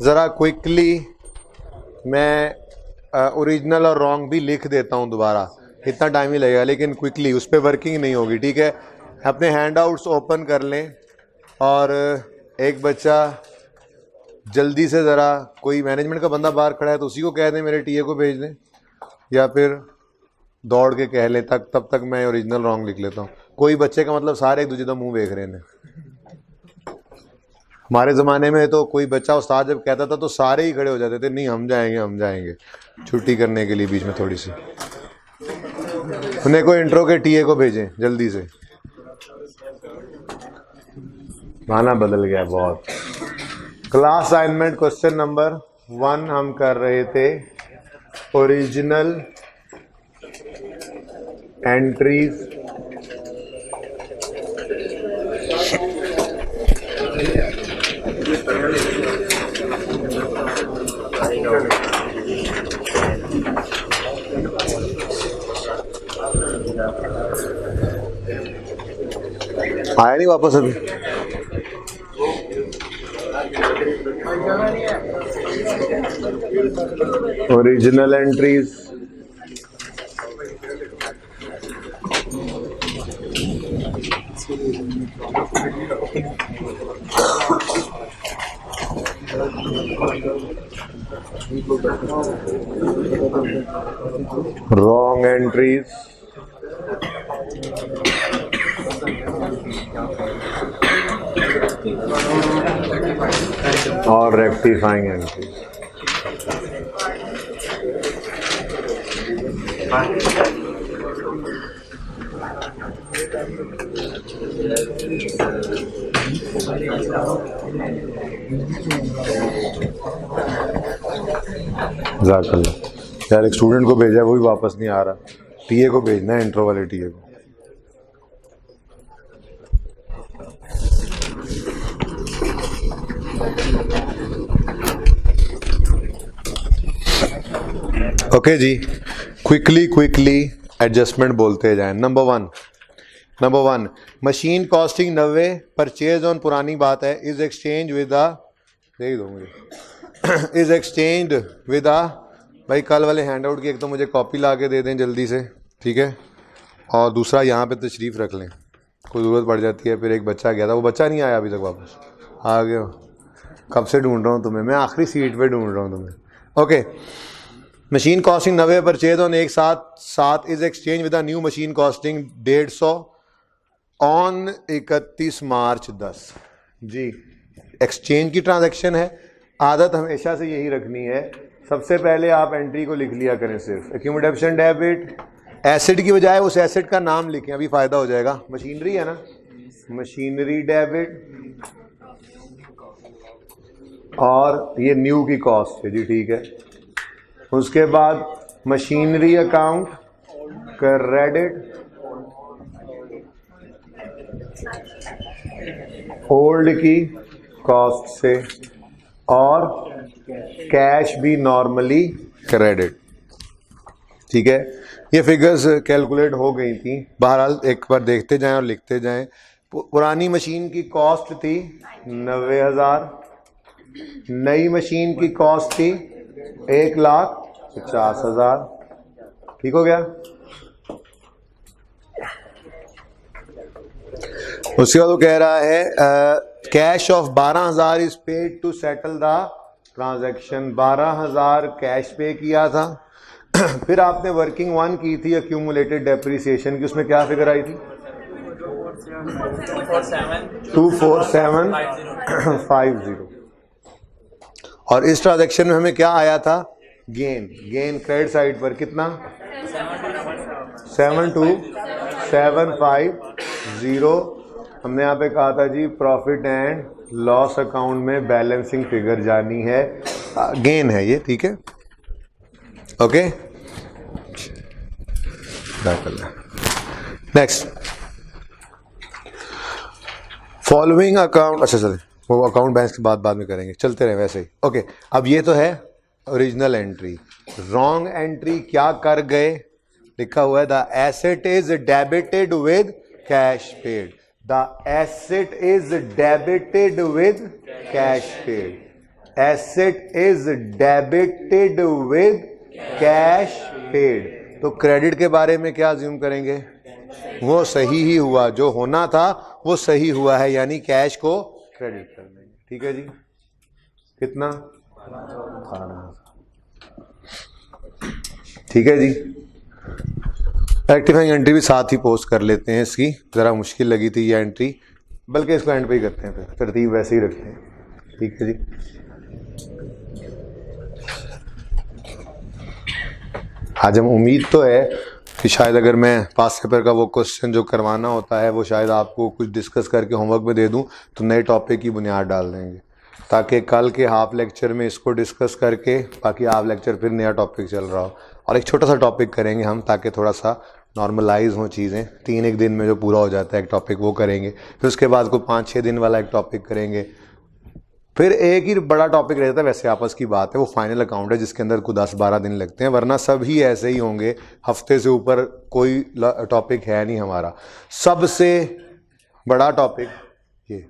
ज़रा क्विकली मैं ओरिजिनल और रॉन्ग भी लिख देता हूँ दोबारा, इतना टाइम ही लगेगा, लेकिन क्विकली उस पर वर्किंग नहीं होगी, ठीक है। अपने हैंड आउट्स ओपन कर लें और एक बच्चा जल्दी से ज़रा, कोई मैनेजमेंट का बंदा बाहर खड़ा है तो उसी को कह दें मेरे टीए को भेज दें, या फिर दौड़ के कह लें, तब तक मैं ओरिजिनल रॉन्ग लिख लेता हूँ। कोई बच्चे का मतलब सारे एक दूसरे का मुंह देख रहे हैं। हमारे ज़माने में तो कोई बच्चा उस्ताद जब कहता था तो सारे ही खड़े हो जाते थे, नहीं हम जाएंगे हम जाएंगे, छुट्टी करने के लिए बीच में थोड़ी सी। उन्हें को इंट्रो के टीए को भेजें जल्दी से, माना बदल गया बहुत। क्लास असाइनमेंट क्वेश्चन नंबर 1 हम कर रहे थे, ओरिजिनल एंट्रीज आया नहीं वापस अभी। ओरिजिनल एंट्रीज wrong entries और rectifying entries। यार एक स्टूडेंट को भेजा है, वो भी वापस नहीं आ रहा। टीए को भेजना है, इंट्रो वाले टीए को। ओके जी, क्विकली एडजस्टमेंट बोलते जाएं। Number one machine costing 90, purchase on पुरानी बात है, इज एक्सचेंज विद द, देख दो मुझे, इज एक्सचेंज विद द, भाई कल वाले हैंड आउट की एक तो मुझे कॉपी ला के दे दें जल्दी से, ठीक है, और दूसरा यहाँ पे तशरीफ़ रख लें, कोई ज़रूरत पड़ जाती है। फिर एक बच्चा गया था, वो बच्चा नहीं आया अभी तक वापस। आ गया, कब से ढूंढ रहा हूँ तुम्हें, मैं आखिरी सीट पे ढूंढ रहा हूँ तुम्हें। Okay, machine costing 90 purchase on एक साथ is exchange with the new machine costing 150 on 31 March 10 जी। एक्सचेंज की ट्रांजैक्शन है, आदत हमेशा से यही रखनी है, सबसे पहले आप एंट्री को लिख लिया करें, सिर्फ एक्यूमुलेशन डेबिट, एसेट की बजाय उस एसेट का नाम लिखें, अभी फ़ायदा हो जाएगा। मशीनरी है ना, मशीनरी डेबिट, और ये न्यू की कॉस्ट है जी, ठीक है। उसके बाद मशीनरी अकाउंट क्रेडिट, ओल्ड की कॉस्ट से, और कैश भी नॉर्मली क्रेडिट, ठीक है। ये फिगर्स कैलकुलेट हो गई थी, बहरहाल एक बार देखते जाएं और लिखते जाएं। पुरानी मशीन की कॉस्ट थी 90,000, नई मशीन की कॉस्ट थी 1,50,000, ठीक हो गया। उसके बाद वो कह रहा है cash of 12,000 is paid to settle the transaction, 12,000 cash pay किया था। फिर आपने वर्किंग 1 की थी एक्यूमुलेटेड डेप्रिसिएशन की, उसमें क्या फिगर आई थी? 24750। और इस ट्रांजैक्शन में हमें क्या आया था? गेन क्रेडिट साइड पर कितना? 72750। हमने यहाँ पे कहा था जी प्रॉफिट एंड लॉस अकाउंट में बैलेंसिंग फिगर जानी है, गेन है ये, ठीक है। ओके, नेक्स्ट फॉलोइंग अकाउंट, अच्छा चले वो अकाउंट बैलेंस की बात बाद में करेंगे, चलते रहे वैसे ही। ओके, अब ये तो है ओरिजिनल एंट्री। रॉन्ग एंट्री क्या कर गए? लिखा हुआ है the asset is debited with cash paid, the asset is debited with cash paid. Asset is debited with cash paid. तो क्रेडिट के बारे में क्या अज्यूम करेंगे, वो सही ही हुआ, जो होना था वो सही हुआ है, यानी कैश को क्रेडिट कर देंगे। ठीक है जी, कितना 12,000। ठीक है जी, रेक्टिफाइंग एंट्री भी साथ ही पोस्ट कर लेते हैं, इसकी ज़रा मुश्किल लगी थी ये एंट्री, बल्कि इसको एंड पे ही करते हैं, फिर तरतीब वैसे ही रखते हैं। ठीक है जी, आज हम उम्मीद तो है कि शायद अगर मैं पास पेपर का वो क्वेश्चन जो करवाना होता है वो शायद आपको कुछ डिस्कस करके होमवर्क में दे दूं तो नए टॉपिक की बुनियाद डाल देंगे, ताकि कल के हाफ लेक्चर में इसको डिस्कस करके बाकी हाफ लेक्चर फिर नया टॉपिक चल रहा हो, और एक छोटा सा टॉपिक करेंगे हम ताकि थोड़ा सा नॉर्मलाइज हो चीज़ें। 3 दिन में जो पूरा हो जाता है एक टॉपिक वो करेंगे, फिर उसके बाद कोई 5-6 दिन वाला एक टॉपिक करेंगे, फिर एक ही बड़ा टॉपिक रहता है। वैसे आपस की बात है, वो फाइनल अकाउंट है जिसके अंदर कुछ 10-12 दिन लगते हैं, वरना सब ही ऐसे ही होंगे, हफ्ते से ऊपर कोई टॉपिक है नहीं हमारा। सबसे बड़ा टॉपिक ये,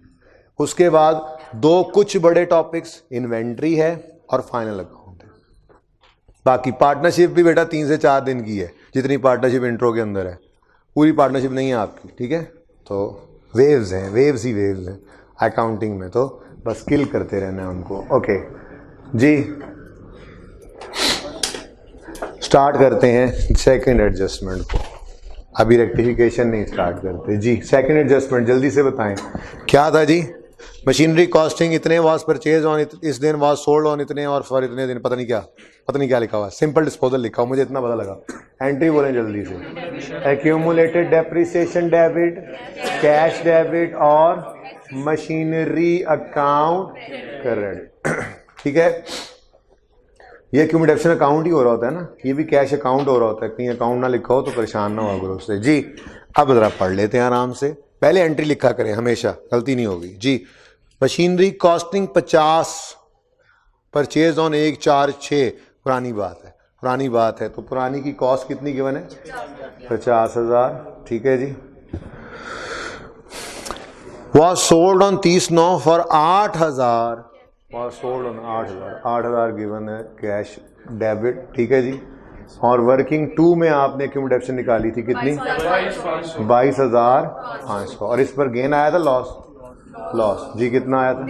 उसके बाद 2 कुछ बड़े टॉपिक्स, इन्वेंट्री है और फाइनल अकाउंट है। बाकी पार्टनरशिप भी बेटा 3 से 4 दिन की है, जितनी पार्टनरशिप इंट्रो के अंदर है, पूरी पार्टनरशिप नहीं है आपकी। ठीक है, तो वेव्स हैं, वेव्स ही वेव्स हैं अकाउंटिंग में, तो बस किल करते रहना है उनको। ओके जी, स्टार्ट करते हैं सेकंड एडजस्टमेंट को, अभी रेक्टिफिकेशन नहीं स्टार्ट करते जी। सेकंड एडजस्टमेंट जल्दी से बताएं क्या था जी। मशीनरी कॉस्टिंग इतने वाज परचेज ऑन इस दिन, वाज सोल्ड ऑन इतने और फॉर इतने दिन, पता नहीं क्या लिखा हुआ, सिंपल डिस्पोजल लिखा हुआ, मुझे इतना पता लगा। एंट्री बोलें जल्दी से, accumulated depreciation debit, cash debit और मशीनरी अकाउंट क्रेडिट। ठीक है, ये एक्यूमुलेशन अकाउंट ही हो रहा होता है ना, ये भी कैश अकाउंट हो रहा होता है, कहीं अकाउंट ना लिखा हो तो परेशान ना हो ग्रुप से जी। अब जरा पढ़ लेते हैं आराम से, पहले एंट्री लिखा करें, हमेशा गलती नहीं होगी जी। मशीनरी कॉस्टिंग 50, परचेज ऑन 1/4/6, पुरानी बात है, तो पुरानी की कॉस्ट कितनी गिवन है 50,000। ठीक है जी, was sold on 30/9 for 8,000, was sold on 8,000 given है कैश डेबिट। ठीक है जी, और वर्किंग 2 में आपने एक्यूमुलेशन निकाली थी कितनी 22,500, और इस पर गेन आया था लॉस जी, कितना आया था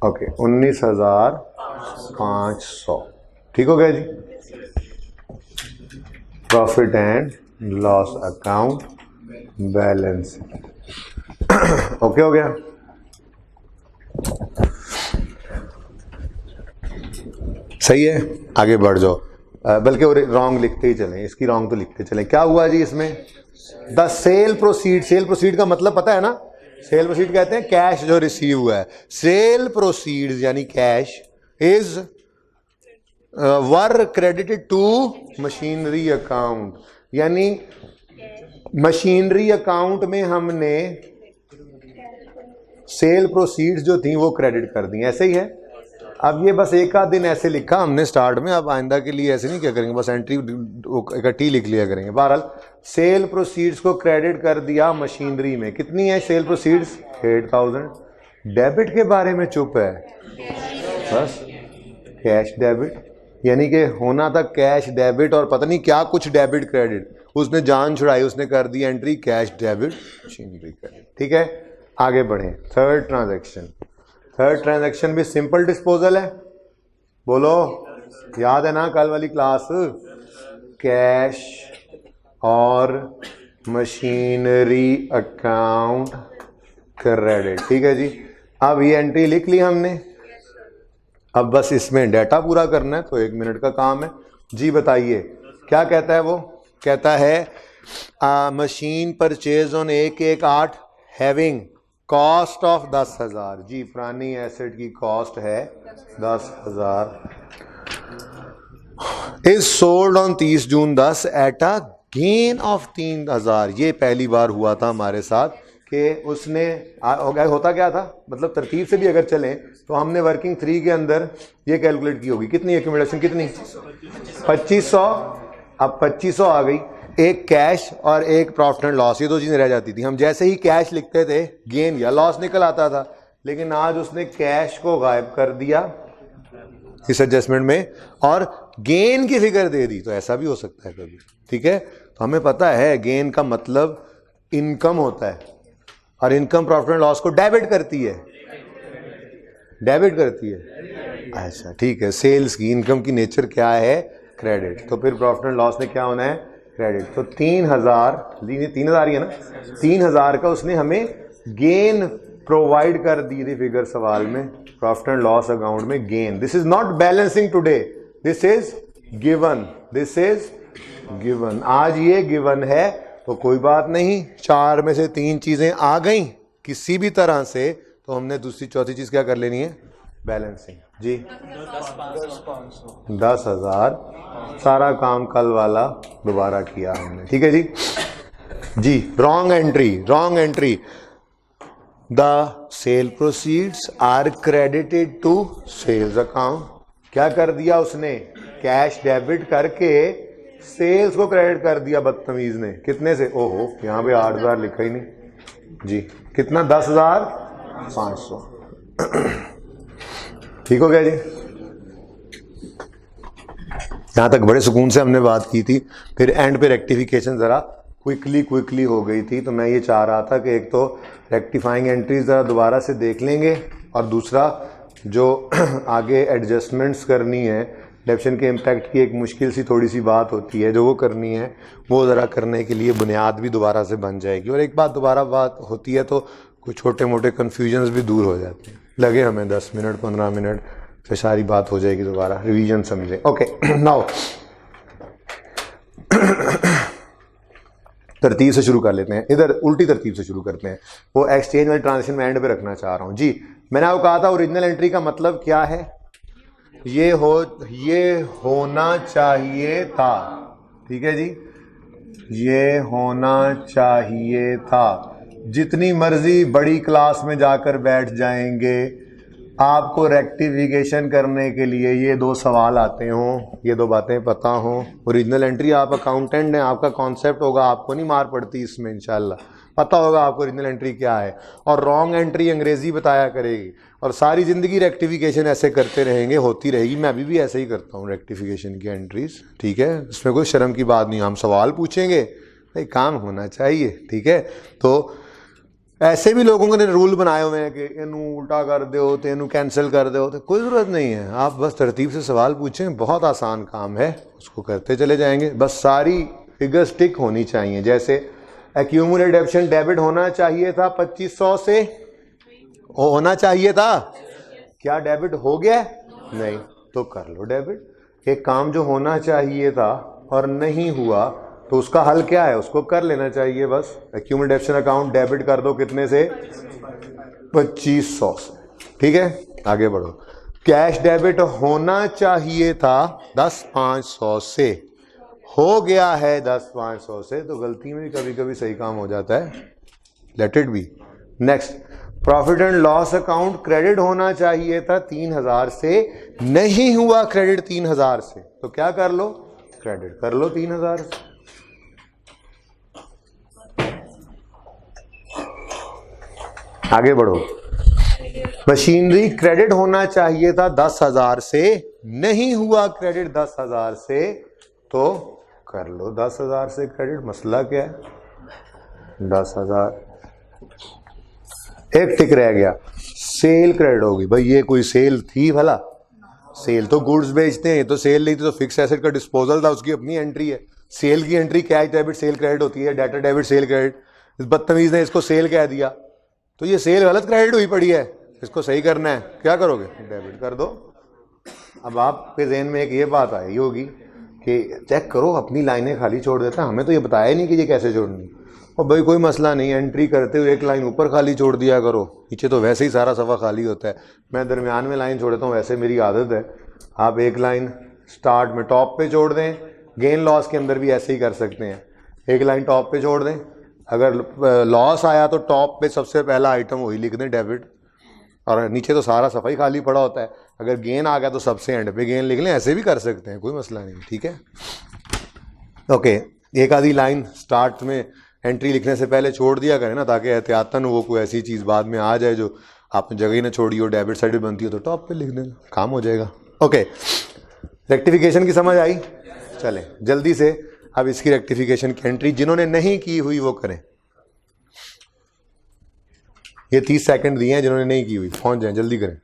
ओके 19,500। ठीक हो गया जी, profit and loss account balance. Okay हो गया, सही है, आगे बढ़ जाओ, बल्कि रॉन्ग लिखते ही चलें, इसकी रॉन्ग तो लिखते चलें। क्या हुआ जी इसमें, द सेल प्रोसीड का मतलब पता है ना, सेल प्रोसीड कहते हैं कैश जो रिसीव हुआ है। सेल प्रोसीड्स यानी cash is were credited to machinery account, यानी मशीनरी अकाउंट में हमने सेल प्रोसीड्स जो थी वो क्रेडिट कर दी, ऐसे ही है। अब ये बस एक आध दिन ऐसे लिखा हमने स्टार्ट में, अब आइंदा के लिए ऐसे नहीं क्या करेंगे, बस एंट्री इकट्ठी लिख लिया करेंगे। बहरहाल सेल प्रोसीड्स को क्रेडिट कर दिया मशीनरी में, कितनी है सेल प्रोसीड्स 8,000। डेबिट के बारे में चुप है, बस कैश डेबिट, यानी कि होना था कैश डेबिट और पता नहीं क्या कुछ डेबिट क्रेडिट, उसने जान छुड़ाई, उसने कर दी entry cash debit machinery credit. ठीक है, आगे बढ़ें। थर्ड ट्रांजैक्शन भी सिंपल डिस्पोजल है, बोलो याद है ना कल वाली क्लास, कैश और मशीनरी अकाउंट क्रेडिट। ठीक है जी, अब ये एंट्री लिख ली हमने, अब बस इसमें डाटा पूरा करना है, तो 1 मिनट का काम है जी। बताइए क्या कहता है, वो कहता है machine purchase on 1/1/8 having cost of 10,000 जी, पुरानी एसेट की कॉस्ट है 10,000, is sold on 30 June 10 at a gain of 3,000। ये पहली बार हुआ था हमारे साथ कि उसने होता क्या था, मतलब तरतीब से भी अगर चलें तो हमने वर्किंग 3 के अंदर ये कैलकुलेट की होगी, कितनी एक्यूमुलेशन कितनी 2500, अब 2500 आ गई, एक कैश और एक प्रॉफिट एंड लॉस, ये 2 चीज़ें रह जाती थी। हम जैसे ही कैश लिखते थे गेन या लॉस निकल आता था, लेकिन आज उसने कैश को गायब कर दिया इस एडजस्टमेंट में और गेन की फिगर दे दी। तो ऐसा भी हो सकता है कभी, ठीक है। तो हमें पता है गेन का मतलब इनकम होता है और इनकम प्रॉफिट एंड लॉस को डेबिट करती है, डेबिट करती है। अच्छा ठीक है, सेल्स की इनकम की नेचर क्या है? क्रेडिट। तो फिर प्रॉफिट एंड लॉस में क्या होना है? क्रेडिट। तो 3000 ही है ना, 3000 का उसने हमें गेन प्रोवाइड कर दी थी फिगर सवाल में, प्रॉफिट एंड लॉस अकाउंट में gain. This is not balancing today, this is given, this is given. आज ये गिवन है तो कोई बात नहीं, 4 में से 3 चीजें आ गई किसी भी तरह से, तो हमने दूसरी चौथी चीज क्या कर लेनी है? बैलेंसिंग। जी 10,000, सारा काम कल वाला दोबारा किया हमने, ठीक है जी। जी wrong entry, wrong entry. The sale proceeds are credited to sales account. क्या कर दिया उसने? कैश डेबिट करके सेल्स को क्रेडिट कर दिया बदतमीज ने। कितने से? ओहो, यहां पे 8,000 लिखा ही नहीं जी। कितना? 10,500। ठीक हो गया जी। यहां तक बड़े सुकून से हमने बात की थी, फिर एंड पे रेक्टिफिकेशन जरा क्विकली हो गई थी। तो मैं ये चाह रहा था कि एक तो रेक्टिफाइंग एंट्रीज ज़रा दोबारा से देख लेंगे, और दूसरा जो आगे एडजस्टमेंट्स करनी है, डेप्शन के इम्पैक्ट की एक मुश्किल सी थोड़ी सी बात होती है जो वो करनी है, वो ज़रा करने के लिए बुनियाद भी दोबारा से बन जाएगी। और एक बात दोबारा बात होती है तो कुछ छोटे मोटे कन्फ्यूजन्स भी दूर हो जाते हैं। लगे हमें 10 मिनट 15 मिनट, फिर सारी बात हो जाएगी दोबारा, रिवीजन समझें। ओके नाउ तरतीब से शुरू कर लेते हैं, इधर उल्टी तरतीब से शुरू करते हैं। वो एक्सचेंज वाली ट्रांजेक्शन में एंड पे रखना चाह रहा हूं जी। मैंने आपको कहा था ओरिजिनल एंट्री का मतलब क्या है? ये होना चाहिए था, ठीक है जी, ये होना चाहिए था। जितनी मर्जी बड़ी क्लास में जाकर बैठ जाएंगे, आपको रेक्टिफिकेशन करने के लिए ये 2 सवाल आते हों, ये 2 बातें पता हों। ओरिजिनल एंट्री, आप अकाउंटेंट हैं, आपका कॉन्सेप्ट होगा, आपको नहीं मार पड़ती इसमें, इंशाल्लाह पता होगा आपको ओरिजिनल एंट्री क्या है। और रॉन्ग एंट्री अंग्रेजी बताया करेगी, और सारी ज़िंदगी रेक्टिफिकेशन ऐसे करते रहेंगे, होती रहेगी। मैं अभी भी ऐसे ही करता हूँ रेक्टिफिकेशन की एंट्रीज, ठीक है, इसमें कोई शर्म की बात नहीं। हम सवाल पूछेंगे, भाई काम होना चाहिए, ठीक है। तो ऐसे भी लोगों ने रूल बनाए हुए हैं कि इनू उल्टा कर दो तो इनू कैंसिल कर दो, तो कोई ज़रूरत नहीं है। आप बस तरतीब से सवाल पूछें, बहुत आसान काम है, उसको करते चले जाएंगे। बस सारी फिगर्स टिक होनी चाहिए। जैसे एक्यूमुलेट डेप्शन डेबिट होना चाहिए था 2500 से, होना चाहिए था, क्या डेबिट हो गया? नहीं, तो कर लो डेबिट। एक काम जो होना चाहिए था और नहीं हुआ, तो उसका हल क्या है? उसको कर लेना चाहिए बस। एक्यूमुलेट डेप्शन अकाउंट डेबिट कर दो, कितने से? 2500 से, ठीक है। आगे बढ़ो। कैश डेबिट होना चाहिए था 10,500 से, हो गया है 10,500 से, तो गलती में भी कभी कभी सही काम हो जाता है, let it be. Next, profit and loss account credit होना चाहिए था 3,000 से, नहीं हुआ क्रेडिट 3,000 से, तो क्या कर लो? क्रेडिट कर लो 3,000 से। आगे बढ़ो। मशीनरी क्रेडिट होना चाहिए था 10,000 से, नहीं हुआ क्रेडिट 10,000 से, तो कर लो 10,000 से क्रेडिट। मसला क्या है? 10,000। एक टिक रह गया, सेल क्रेडिट होगी। भाई ये कोई सेल थी भला? सेल तो गुड्स बेचते हैं, ये तो सेल नहीं थी, तो फिक्स एसेट का डिस्पोजल था, उसकी अपनी एंट्री है। सेल की entry cash debit cell credit होती है, डेटर डेबिट सेल क्रेडिट। इस बदतमीज ने इसको सेल कह दिया, तो ये सेल गलत क्रेडिट हुई पड़ी है, इसको सही करना है, क्या करोगे? डेबिट कर दो। अब आपके जहन में एक ये बात आई होगी कि चेक करो अपनी लाइनें खाली छोड़ देता है, हमें तो ये बताया नहीं कि ये कैसे जोड़नी। और भाई कोई मसला नहीं, एंट्री करते हुए एक लाइन ऊपर खाली छोड़ दिया करो, नीचे तो वैसे ही सारा सफ़ा खाली होता है। मैं दरमियान में लाइन छोड़ता हूँ, वैसे मेरी आदत है। आप एक लाइन स्टार्ट में टॉप पे छोड़ दें, गेन लॉस के अंदर भी ऐसे ही कर सकते हैं। एक लाइन टॉप पे छोड़ दें, अगर लॉस आया तो टॉप पे सबसे पहला आइटम वही लिख दें डेबिट, और नीचे तो सारा सफ़ा ही खाली पड़ा होता है। अगर गेन आ गया तो सबसे एंड पे गेन लिख लें, ऐसे भी कर सकते हैं, कोई मसला नहीं, ठीक है। ओके, एक आधी लाइन स्टार्ट में एंट्री लिखने से पहले छोड़ दिया करें ना, ताकि एहतियातन वो कोई ऐसी चीज़ बाद में आ जाए जो आपने जगह ही ना छोड़ी हो, डेबिट साइड भी बनती हो तो टॉप पे लिख देना, काम हो जाएगा। ओके, रेक्टिफिकेशन की समझ आई? चलें जल्दी से अब इसकी रेक्टिफिकेशन की एंट्री जिन्होंने नहीं की हुई वो करें। ये 30 सेकंड दिए हैं, जिन्होंने नहीं की हुई पहुंच जाएं, जल्दी करें।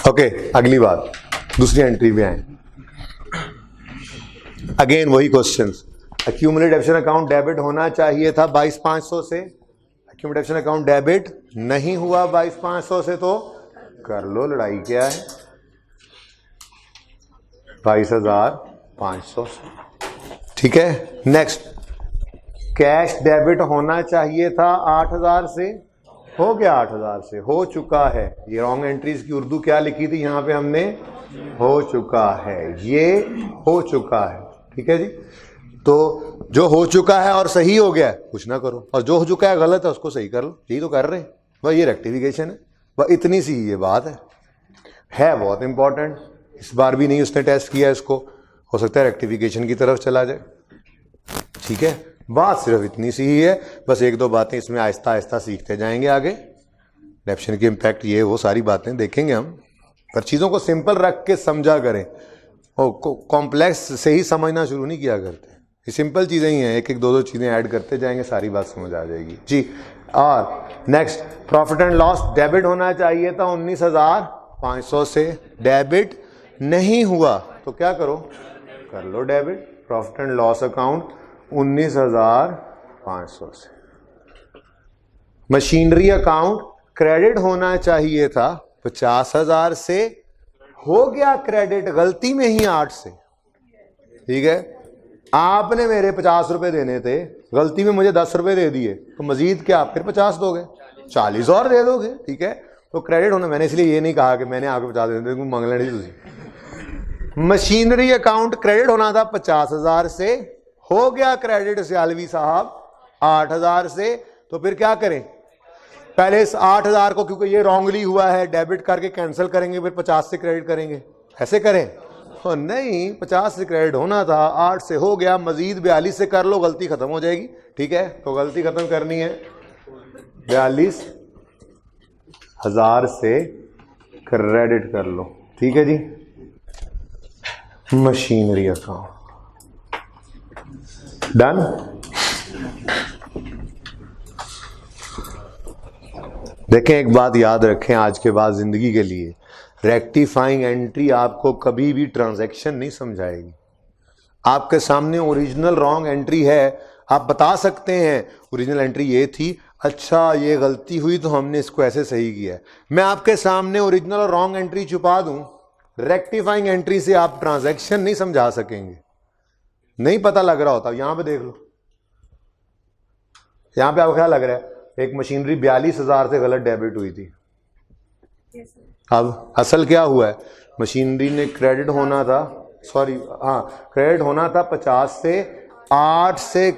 ओके, अगली बात, दूसरी एंट्री पे आए। अगेन वही क्वेश्चंस। एक्यूमुलेट डेबिशन अकाउंट डेबिट होना चाहिए था 22,500 से, एक्यूमुलेट डेबिशन अकाउंट डेबिट नहीं हुआ 22,500 से, तो कर लो, लड़ाई क्या है, 22,500 से, ठीक है। नेक्स्ट, कैश डेबिट होना चाहिए था 8,000 से, हो गया 8,000 से, हो चुका है। ये रॉन्ग एंट्रीज की उर्दू क्या लिखी थी यहाँ पे हमने, हो चुका है, ये हो चुका है, ठीक है जी। तो जो हो चुका है और सही हो गया कुछ ना करो, और जो हो चुका है गलत है उसको सही कर लो, यही तो कर रहे हैं। वह ये रेक्टिफिकेशन है, वह इतनी सी ये बात है बहुत इंपॉर्टेंट। इस बार भी नहीं उसने टेस्ट किया इसको, हो सकता है रेक्टिफिकेशन की तरफ चला जाए, ठीक है। बात सिर्फ इतनी सी ही है, बस एक दो बातें इसमें आहिस्ता आहिस्ता सीखते जाएंगे आगे। डेबिशन की इम्पैक्ट ये वो सारी बातें देखेंगे हम, पर चीज़ों को सिंपल रख के समझा करें, और कॉम्प्लेक्स से ही समझना शुरू नहीं किया करते। ये सिंपल चीज़ें ही हैं, एक एक दो दो चीज़ें ऐड करते जाएंगे, सारी बात समझ आ जाएगी जी। और next, profit and loss debit होना चाहिए था 19,500 से, डेबिट नहीं हुआ तो क्या करो, कर लो debit. Profit and loss account 19,500 से। मशीनरी अकाउंट क्रेडिट होना चाहिए था 50,000 से, हो गया क्रेडिट गलती में ही 8 से, ठीक है। आपने मेरे 50 रुपए देने थे, गलती में मुझे 10 रुपए दे दिए, तो मजीद क्या आप फिर 50 दोगे, 40 और दे दोगे, ठीक है। तो क्रेडिट होना, मैंने इसलिए ये नहीं कहा कि मैंने आगे 50 दे दिए, मंग लेनी तुझी। मशीनरी अकाउंट क्रेडिट होना था 50,000 से, हो गया क्रेडिट सियालवी साहब 8,000 से, तो फिर क्या करें, पहले इस 8,000 को, क्योंकि ये रॉन्गली हुआ है, डेबिट करके कैंसिल करेंगे, फिर 50 से क्रेडिट करेंगे, ऐसे करें? तो नहीं, 50 से क्रेडिट होना था, 8 से हो गया, मजीद 42 से कर लो, गलती खत्म हो जाएगी, ठीक है। तो गलती खत्म करनी है, 42,000 से क्रेडिट कर लो, ठीक है जी। Machinery account done. देखें, एक बात याद रखें आज के बाद जिंदगी के लिए, रेक्टिफाइंग एंट्री आपको कभी भी ट्रांजैक्शन नहीं समझाएगी। आपके सामने ओरिजिनल रॉन्ग एंट्री है, आप बता सकते हैं ओरिजिनल एंट्री ये थी, अच्छा ये गलती हुई तो हमने इसको ऐसे सही किया। मैं आपके सामने ओरिजिनल और रॉन्ग एंट्री छुपा दूं, रेक्टिफाइंग एंट्री से आप ट्रांजैक्शन नहीं समझा सकेंगे, नहीं पता लग रहा होता। यहां पे देख लो, यहां पे आपको क्या लग रहा है, एक मशीनरी 42,000 से गलत डेबिट हुई थी। अब असल क्या हुआ है, मशीनरी ने क्रेडिट होना था, सॉरी हाँ, क्रेडिट होना था 50 से, 8 से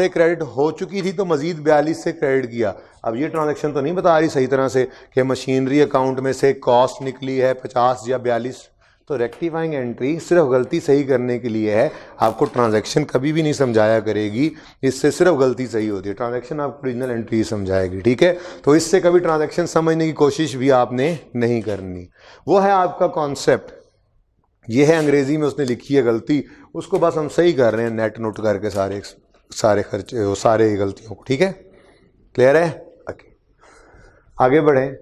क्रेडिट हो चुकी थी, तो मजीद 42 से क्रेडिट किया। अब ये ट्रांजैक्शन तो नहीं बता रही सही तरह से कि मशीनरी अकाउंट में से कॉस्ट निकली है 50 या 42। तो रेक्टिफाइंग एंट्री सिर्फ गलती सही करने के लिए है, आपको ट्रांजैक्शन कभी भी नहीं समझाया करेगी, इससे सिर्फ गलती सही होती है। ट्रांजैक्शन आपको ओरिजिनल एंट्री समझाएगी, ठीक है। तो इससे कभी ट्रांजैक्शन समझने की कोशिश भी आपने नहीं करनी, वो है आपका कॉन्सेप्ट। ये है अंग्रेजी में उसने लिखी है गलती, उसको बस हम सही कर रहे हैं नेट नोट करके सारे खर्चे, सारे गलतियों को, ठीक है। क्लियर है? आगे बढ़ें।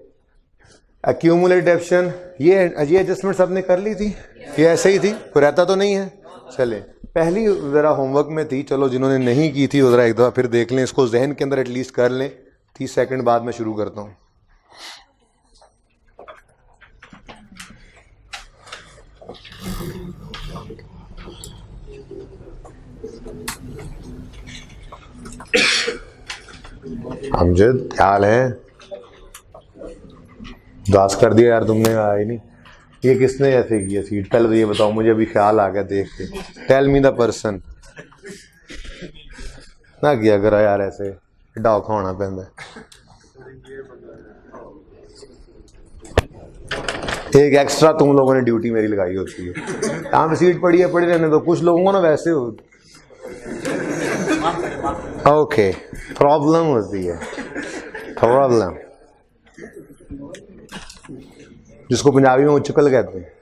एक्यूमुलेट डेबिशन, ये एडजस्टमेंट सबने कर ली थी, ये ऐसे ही थी, कोई रहता तो नहीं है। चले, पहली ज़रा होमवर्क में थी, चलो जिन्होंने नहीं की थी वो ज़रा एक दफ़ा फिर देख लें, इसको जहन के अंदर एटलीस्ट कर लें। 30 सेकंड बाद मैं शुरू करता हूँ। अमजद क्या हाल है? उदास कर दिया यार तुमने, आए नहीं। ये किसने ऐसे किया सीट? पहले तो ये बताओ मुझे, अभी ख्याल आ गया देख के। Tell me the person. ना किया करो यार, ऐसे डॉक होना पैंदा। एक एक्स्ट्रा तुम लोगों ने ड्यूटी मेरी लगाई होती है। यहाँ पे सीट पड़ी है, पड़ी रहने दो। कुछ लोगों को ना वैसे हो, ओके, प्रॉब्लम होती है, प्रॉब्लम, जिसको पंजाबी में उचकल कहते हैं।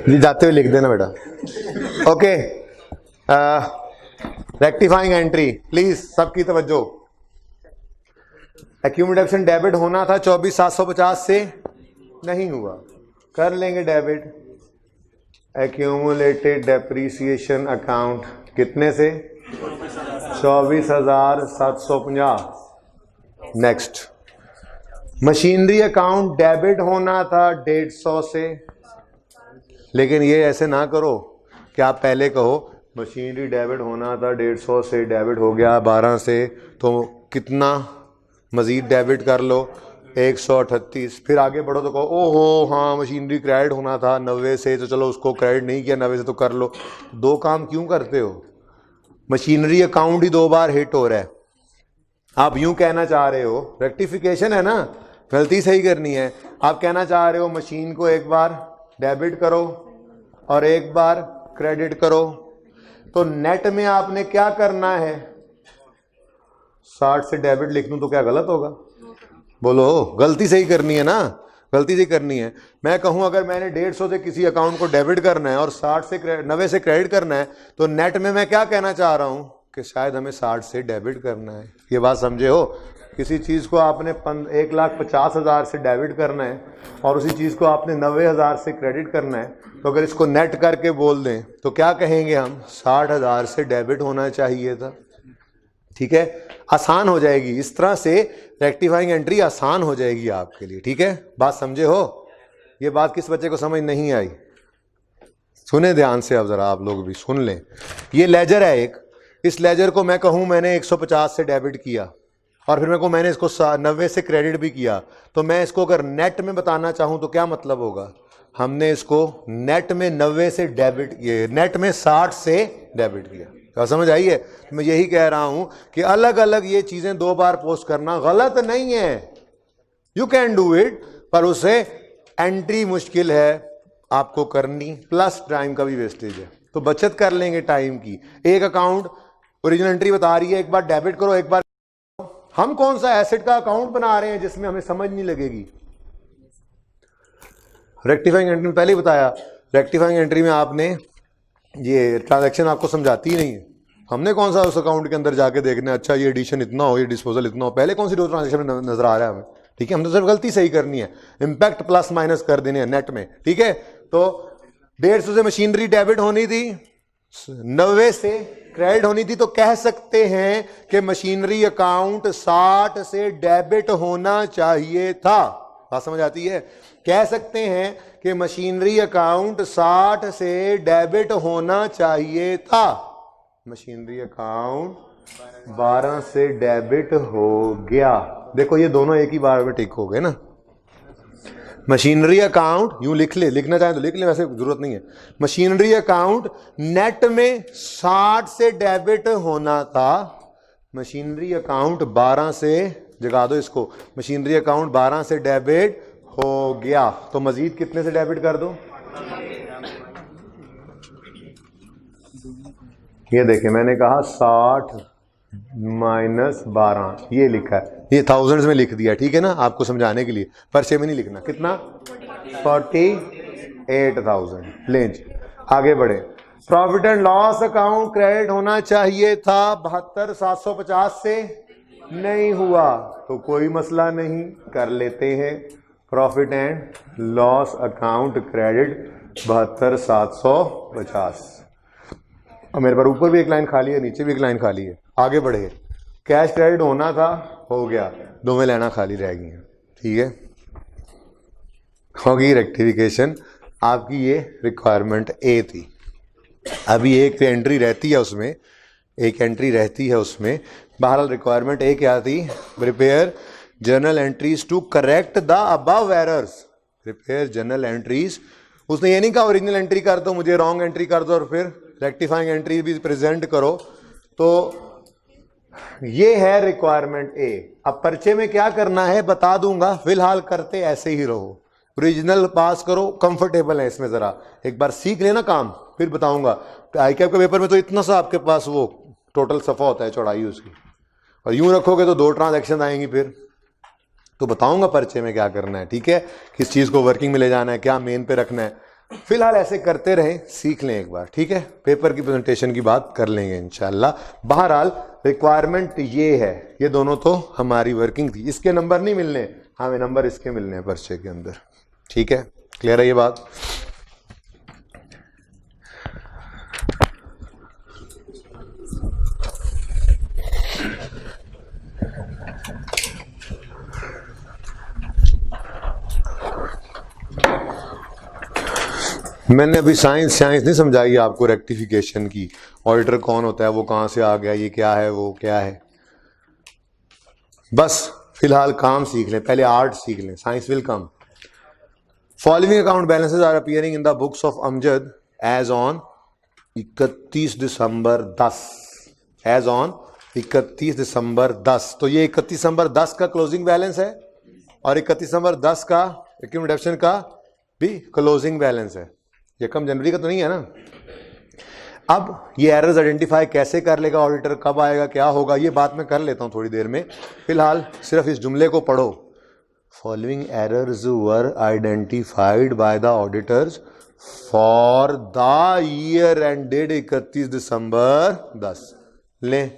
जी जाते हुए लिख देना बेटा। ओके, रेक्टिफाइंग एंट्री प्लीज, सबकी तवज्जो। एक्यूमुलेशन डेबिट होना था 24,750 से, नहीं हुआ, कर लेंगे डेबिट। एक्यूमुलेटेड डेप्रीसिएशन अकाउंट कितने से? 24,750। नेक्स्ट, मशीनरी अकाउंट डेबिट होना था 150 से, लेकिन ये ऐसे ना करो कि आप पहले कहो मशीनरी डेबिट होना था 150 से, डेबिट हो गया 12 से, तो कितना मजीद डेबिट कर लो 138। फिर आगे बढ़ो तो कहो ओहो हाँ मशीनरी क्रेडिट होना था 90 से, तो चलो उसको क्रेडिट नहीं किया 90 से तो कर लो। दो काम क्यों करते हो? मशीनरी अकाउंट ही 2 बार हिट हो रहा है। आप यूं कहना चाह रहे हो, रेक्टिफिकेशन है ना, गलती सही करनी है। आप कहना चाह रहे हो मशीन को एक बार डेबिट करो और एक बार क्रेडिट करो, तो नेट में आपने क्या करना है? 60 से डेबिट लिख दूं तो क्या गलत होगा? बोलो, गलती सही करनी है ना, गलती सही करनी है। मैं कहूं अगर मैंने 150 से किसी अकाउंट को डेबिट करना है और 90 से क्रेडिट करना है, तो नेट में मैं क्या कहना चाह रहा हूं कि शायद हमें 60 से डेबिट करना है। ये बात समझे हो? किसी चीज़ को आपने 1,50,000 से डेबिट करना है और उसी चीज़ को आपने 90,000 से क्रेडिट करना है, तो अगर इसको नेट करके बोल दें तो क्या कहेंगे हम? 60,000 से डेबिट होना चाहिए था। ठीक है, आसान हो जाएगी। इस तरह से रेक्टिफाइंग एंट्री आसान हो जाएगी आपके लिए। ठीक है, बात समझे हो? ये बात किस बच्चे को समझ नहीं आई? सुने ध्यान से, अब जरा आप लोग भी सुन लें। ये लेजर है एक, इस लेजर को मैं कहूं मैंने 150 से डेबिट किया और फिर मैं कहूं मैंने इसको 90 से क्रेडिट भी किया, तो मैं इसको अगर नेट में बताना चाहूं तो क्या मतलब होगा? हमने इसको नेट में 90 से डेबिट किए, नेट में 60 से डेबिट किया। क्या समझ आई है? तो मैं यही कह रहा हूं कि अलग अलग ये चीजें 2 बार पोस्ट करना गलत नहीं है, यू कैन डू इट, पर उसे एंट्री मुश्किल है आपको करनी, प्लस टाइम का भी वेस्टेज है। तो बचत कर लेंगे टाइम की। एक अकाउंट ओरिजिनल एंट्री बता रही है, एक बार डेबिट करो एक बार। हम कौन सा एसेट का अकाउंट बना रहे हैं जिसमें हमें समझ नहीं लगेगी? रेक्टिफाइंग एंट्री में पहले ही बताया, रेक्टिफाइंग एंट्री में आपने ये ट्रांजैक्शन आपको समझाती ही नहीं है। हमने कौन सा उस अकाउंट के अंदर जाके देखना है, अच्छा ये एडिशन इतना हो, ये डिस्पोजल इतना हो, पहले कौन सी दो ट्रांजैक्शन में नजर आ रहा है हमें? ठीक है, हम तो सिर्फ गलती सही करनी है, इंपैक्ट प्लस माइनस कर देने हैं नेट में। ठीक है, तो 150 से मशीनरी डेबिट होनी थी, 90 से क्रेडिट होनी थी, तो कह सकते हैं कि मशीनरी अकाउंट 60 से डेबिट होना चाहिए था। बात समझ आती है? कह सकते हैं कि मशीनरी अकाउंट 60 से डेबिट होना चाहिए था। मशीनरी अकाउंट 12 से डेबिट हो गया। देखो ये दोनों एक ही बार में टिक हो गए ना। मशीनरी अकाउंट यूं लिख ले, लिखना चाहें तो लिख ले, वैसे जरूरत नहीं है। मशीनरी अकाउंट नेट में 60 से डेबिट होना था, मशीनरी अकाउंट 12 से, जगा दो इसको, मशीनरी अकाउंट 12 से डेबिट हो गया, तो मजीद कितने से डेबिट कर दो? ये देखें, मैंने कहा 60 माइनस 12, ये लिखा है, ये थाउजेंड्स में लिख दिया। ठीक है ना, आपको समझाने के लिए, पर्चे में नहीं लिखना। कितना? 48,000। लें आगे बढ़े। Profit and loss account credit होना चाहिए था 72,750 से, नहीं हुआ, तो कोई मसला नहीं, कर लेते हैं। Profit and loss account credit 72,750। और मेरे पास ऊपर भी एक लाइन खाली है, नीचे भी एक लाइन खाली है। आगे बढ़े। कैश क्रेडिट होना था, हो गया, दोवें लाइना खाली रह गई हैं। ठीक है, होगी रेक्टिफिकेशन। आपकी ये रिक्वायरमेंट ए थी। अभी एक एंट्री रहती है उसमें, एक एंट्री रहती है उसमें। बहरहाल रिक्वायरमेंट ए क्या थी? Prepare journal entries to correct the above errors. Prepare journal entries उसने ये नहीं कहा ओरिजिनल एंट्री कर दो, मुझे रॉन्ग एंट्री कर दो और फिर रेक्टिफाइंग एंट्री भी प्रेजेंट करो। तो ये है रिक्वायरमेंट ए। अब पर्चे में क्या करना है बता दूंगा, फिलहाल करते ऐसे ही रहो, ओरिजिनल पास करो, कंफर्टेबल है इसमें, जरा एक बार सीख लेना काम, फिर बताऊंगा। आईकैप के पेपर में तो इतना सा आपके पास वो टोटल सफ़ा होता है चौड़ाई उसकी, और यूं रखोगे तो 2 ट्रांजैक्शन आएंगी, फिर तो बताऊंगा पर्चे में क्या करना है, ठीक है, किस चीज़ को वर्किंग में ले जाना है, क्या मेन पे रखना है। फिलहाल ऐसे करते रहें, सीख लें एक बार, ठीक है, पेपर की प्रेजेंटेशन की बात कर लेंगे इंशाल्लाह। बहरहाल रिक्वायरमेंट ये है, ये दोनों तो हमारी वर्किंग थी। इसके नंबर नहीं मिलने, हमें नंबर इसके मिलने हैं पर्चे के अंदर, ठीक है, क्लियर है ये बात। मैंने अभी साइंस नहीं समझाई आपको रेक्टिफिकेशन की, ऑडिटर कौन होता है, वो कहाँ से आ गया, ये क्या है, वो क्या है। बस फिलहाल काम सीख लें, पहले आर्ट सीख लें, science will come. Following account balances are appearing in the books of Amjad as on 31 December 10, as on 31 December 10। तो ये 31 दिसंबर 10 का क्लोजिंग बैलेंस है और 31 दिसंबर 10 का एक्यूमुलेशन का भी क्लोजिंग बैलेंस है। ये कम जनवरी का तो नहीं है ना। अब ये एरर्स आइडेंटिफाई कैसे कर लेगा ऑडिटर, कब आएगा, क्या होगा, ये बात मैं कर लेता हूँ थोड़ी देर में। फिलहाल सिर्फ इस जुमले को पढ़ो, following errors were identified by the auditors for the year ended 31 December 10। ले,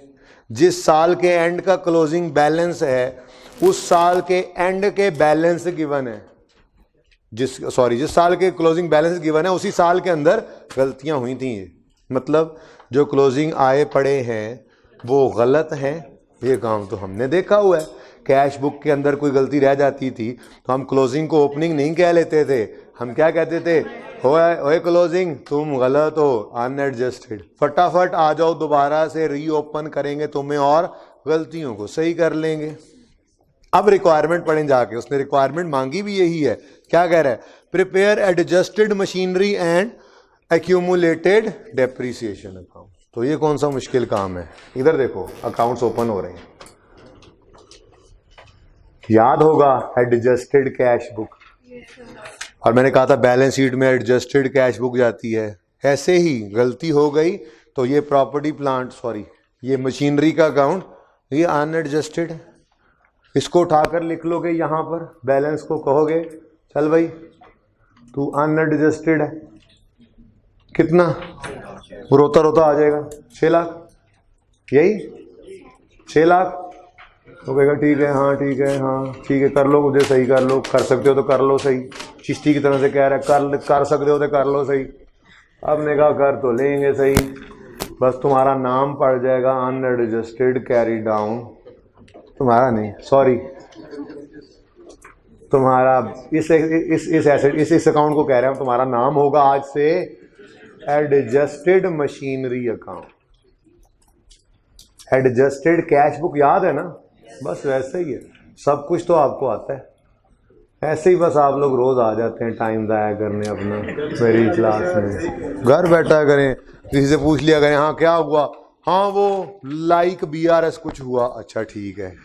जिस साल के एंड का क्लोजिंग बैलेंस है उस साल के एंड के बैलेंस गिवन है, जिस साल के क्लोजिंग बैलेंस गिवन है उसी साल के अंदर गलतियां हुई थी। ये मतलब जो क्लोजिंग आए पड़े हैं वो गलत हैं, ये काम तो हमने देखा हुआ है। कैश बुक के अंदर कोई गलती रह जाती थी तो हम क्लोजिंग को ओपनिंग नहीं कह लेते थे, हम क्या कहते थे, ओए क्लोजिंग तुम गलत हो, अनएडजस्टेड, फटाफट आ जाओ, दोबारा से रीओपन करेंगे तुम्हें और गलतियों को सही कर लेंगे। अब रिक्वायरमेंट पढ़ें जाके, उसने रिक्वायरमेंट मांगी भी यही है। क्या कह रहा है, prepare adjusted machinery and accumulated depreciation account. तो ये कौन सा मुश्किल काम है, इधर देखो अकाउंट्स ओपन हो रहे हैं, याद होगा एडजस्टेड कैश बुक, और मैंने कहा था बैलेंस शीट में एडजस्टेड कैश बुक जाती है। ऐसे ही गलती हो गई तो ये प्रॉपर्टी प्लांट ये मशीनरी का अकाउंट ये अनएडजस्टेड है, इसको उठाकर लिख लोगे यहाँ पर, बैलेंस को कहोगे चल भाई तू अनएडजस्टेड है, कितना रोता रोता आ जाएगा 6 लाख, यही 6 लाख। तो कहेगा ठीक है, हाँ ठीक है, हाँ ठीक है, कर लो, मुझे सही कर लो, कर सकते हो तो कर लो सही, चिश्ती की तरह से कह रहा है कर सकते हो तो कर लो सही। अब ने कहा कर तो लेंगे सही, बस तुम्हारा नाम पड़ जाएगा अनएडजस्टेड कैरी डाउन, तुम्हारा नहीं तुम्हारा इस अकाउंट को कह रहे हैं, तुम्हारा नाम होगा आज से adjusted machinery account. Adjusted cash book याद है ना, बस वैसे ही है, सब कुछ तो आपको आता है, ऐसे ही बस आप लोग रोज आ जाते हैं टाइम ज़ाया करने अपना मेरी क्लास में, घर बैठा करें, किसी से पूछ लिया करें हाँ क्या हुआ, हाँ वो लाइक BRS कुछ हुआ, अच्छा ठीक है